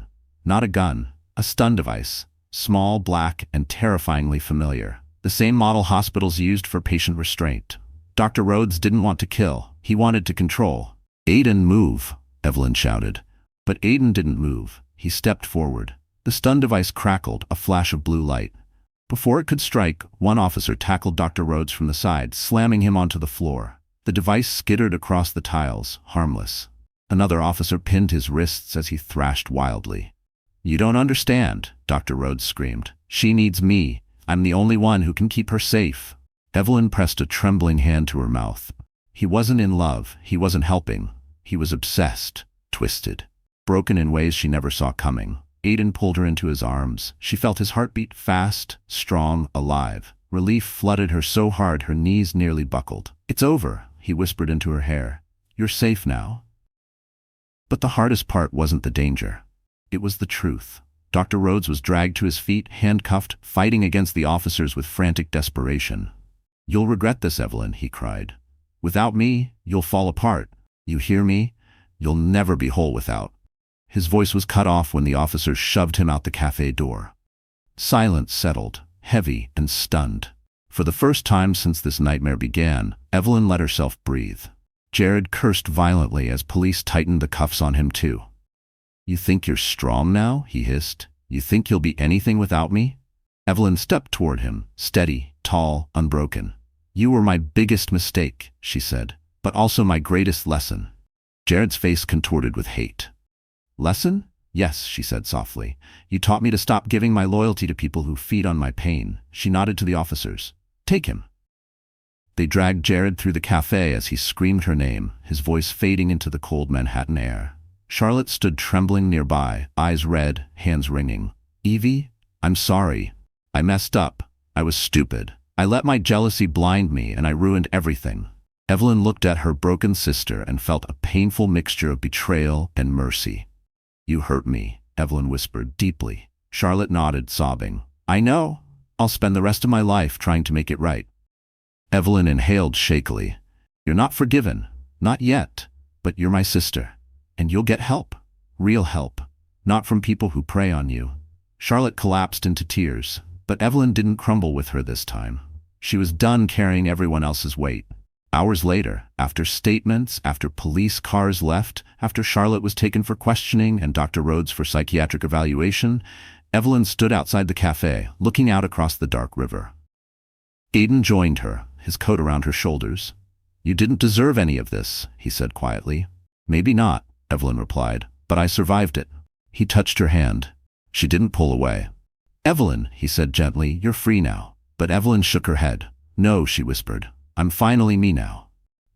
Not a gun, a stun device, small, black, and terrifyingly familiar. The same model hospitals used for patient restraint. Dr. Rhodes didn't want to kill. He wanted to control. Aiden, move, Evelyn shouted. But Aiden didn't move. He stepped forward. The stun device crackled, a flash of blue light. Before it could strike, one officer tackled Dr. Rhodes from the side, slamming him onto the floor. The device skittered across the tiles, harmless. Another officer pinned his wrists as he thrashed wildly. You don't understand, Dr. Rhodes screamed. She needs me. I'm the only one who can keep her safe. Evelyn pressed a trembling hand to her mouth. He wasn't in love. He wasn't helping. He was obsessed, twisted, broken in ways she never saw coming. Aiden pulled her into his arms. She felt his heartbeat fast, strong, alive. Relief flooded her so hard her knees nearly buckled. It's over, he whispered into her hair. You're safe now. But the hardest part wasn't the danger. It was the truth. Dr. Rhodes was dragged to his feet, handcuffed, fighting against the officers with frantic desperation. You'll regret this, Evelyn, he cried. Without me, you'll fall apart. You hear me? You'll never be whole without. His voice was cut off when the officers shoved him out the cafe door. Silence settled, heavy and stunned. For the first time since this nightmare began, Evelyn let herself breathe. Jared cursed violently as police tightened the cuffs on him too. You think you're strong now? He hissed. You think you'll be anything without me? Evelyn stepped toward him, steady, tall, unbroken. You were my biggest mistake, she said, but also my greatest lesson. Jared's face contorted with hate. Lesson? Yes, she said softly. You taught me to stop giving my loyalty to people who feed on my pain. She nodded to the officers. Take him. They dragged Jared through the cafe as he screamed her name, his voice fading into the cold Manhattan air. Charlotte stood trembling nearby, eyes red, hands wringing. Evie, I'm sorry. I messed up. I was stupid. I let my jealousy blind me and I ruined everything. Evelyn looked at her broken sister and felt a painful mixture of betrayal and mercy. You hurt me, Evelyn whispered deeply. Charlotte nodded, sobbing. I know. I'll spend the rest of my life trying to make it right. Evelyn inhaled shakily. You're not forgiven. Not yet. But you're my sister. And you'll get help. Real help. Not from people who prey on you. Charlotte collapsed into tears, but Evelyn didn't crumble with her this time. She was done carrying everyone else's weight. Hours later, after statements, after police cars left, after Charlotte was taken for questioning and Dr. Rhodes for psychiatric evaluation, Evelyn stood outside the cafe, looking out across the dark river. Aiden joined her, his coat around her shoulders. "You didn't deserve any of this," he said quietly. "Maybe not," Evelyn replied, "but I survived it." He touched her hand. She didn't pull away. "Evelyn," he said gently, "you're free now." But Evelyn shook her head. "No," she whispered. "I'm finally me now."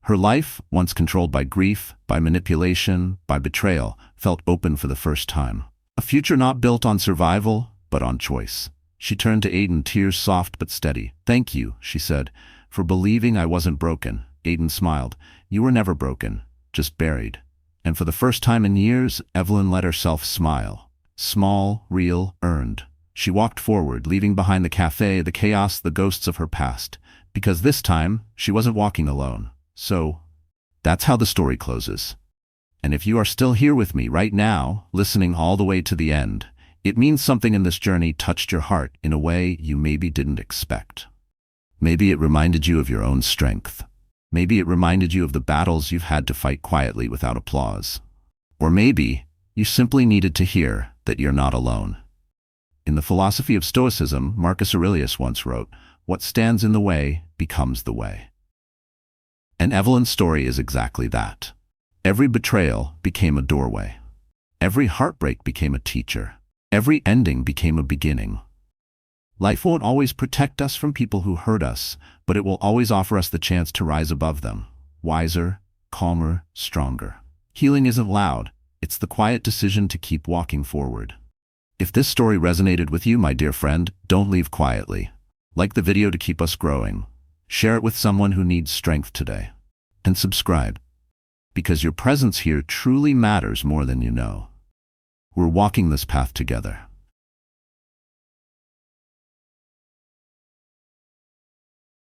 Her life, once controlled by grief, by manipulation, by betrayal, felt open for the first time. A future not built on survival, but on choice. She turned to Aiden, tears soft but steady. "Thank you," she said, "for believing I wasn't broken." Aiden smiled. "You were never broken, just buried." And for the first time in years, Evelyn let herself smile. Small, real, earned. She walked forward, leaving behind the cafe, the chaos, the ghosts of her past. Because this time, she wasn't walking alone. So, that's how the story closes. And if you are still here with me right now, listening all the way to the end, it means something in this journey touched your heart in a way you maybe didn't expect. Maybe it reminded you of your own strength. Maybe it reminded you of the battles you've had to fight quietly without applause. Or maybe you simply needed to hear that you're not alone. In the philosophy of Stoicism, Marcus Aurelius once wrote, "What stands in the way becomes the way." And Evelyn's story is exactly that. Every betrayal became a doorway. Every heartbreak became a teacher. Every ending became a beginning. Life won't always protect us from people who hurt us, but it will always offer us the chance to rise above them, wiser, calmer, stronger. Healing isn't loud. It's the quiet decision to keep walking forward. If this story resonated with you, my dear friend, don't leave quietly. Like the video to keep us growing. Share it with someone who needs strength today. And subscribe. Because your presence here truly matters more than you know. We're walking this path together.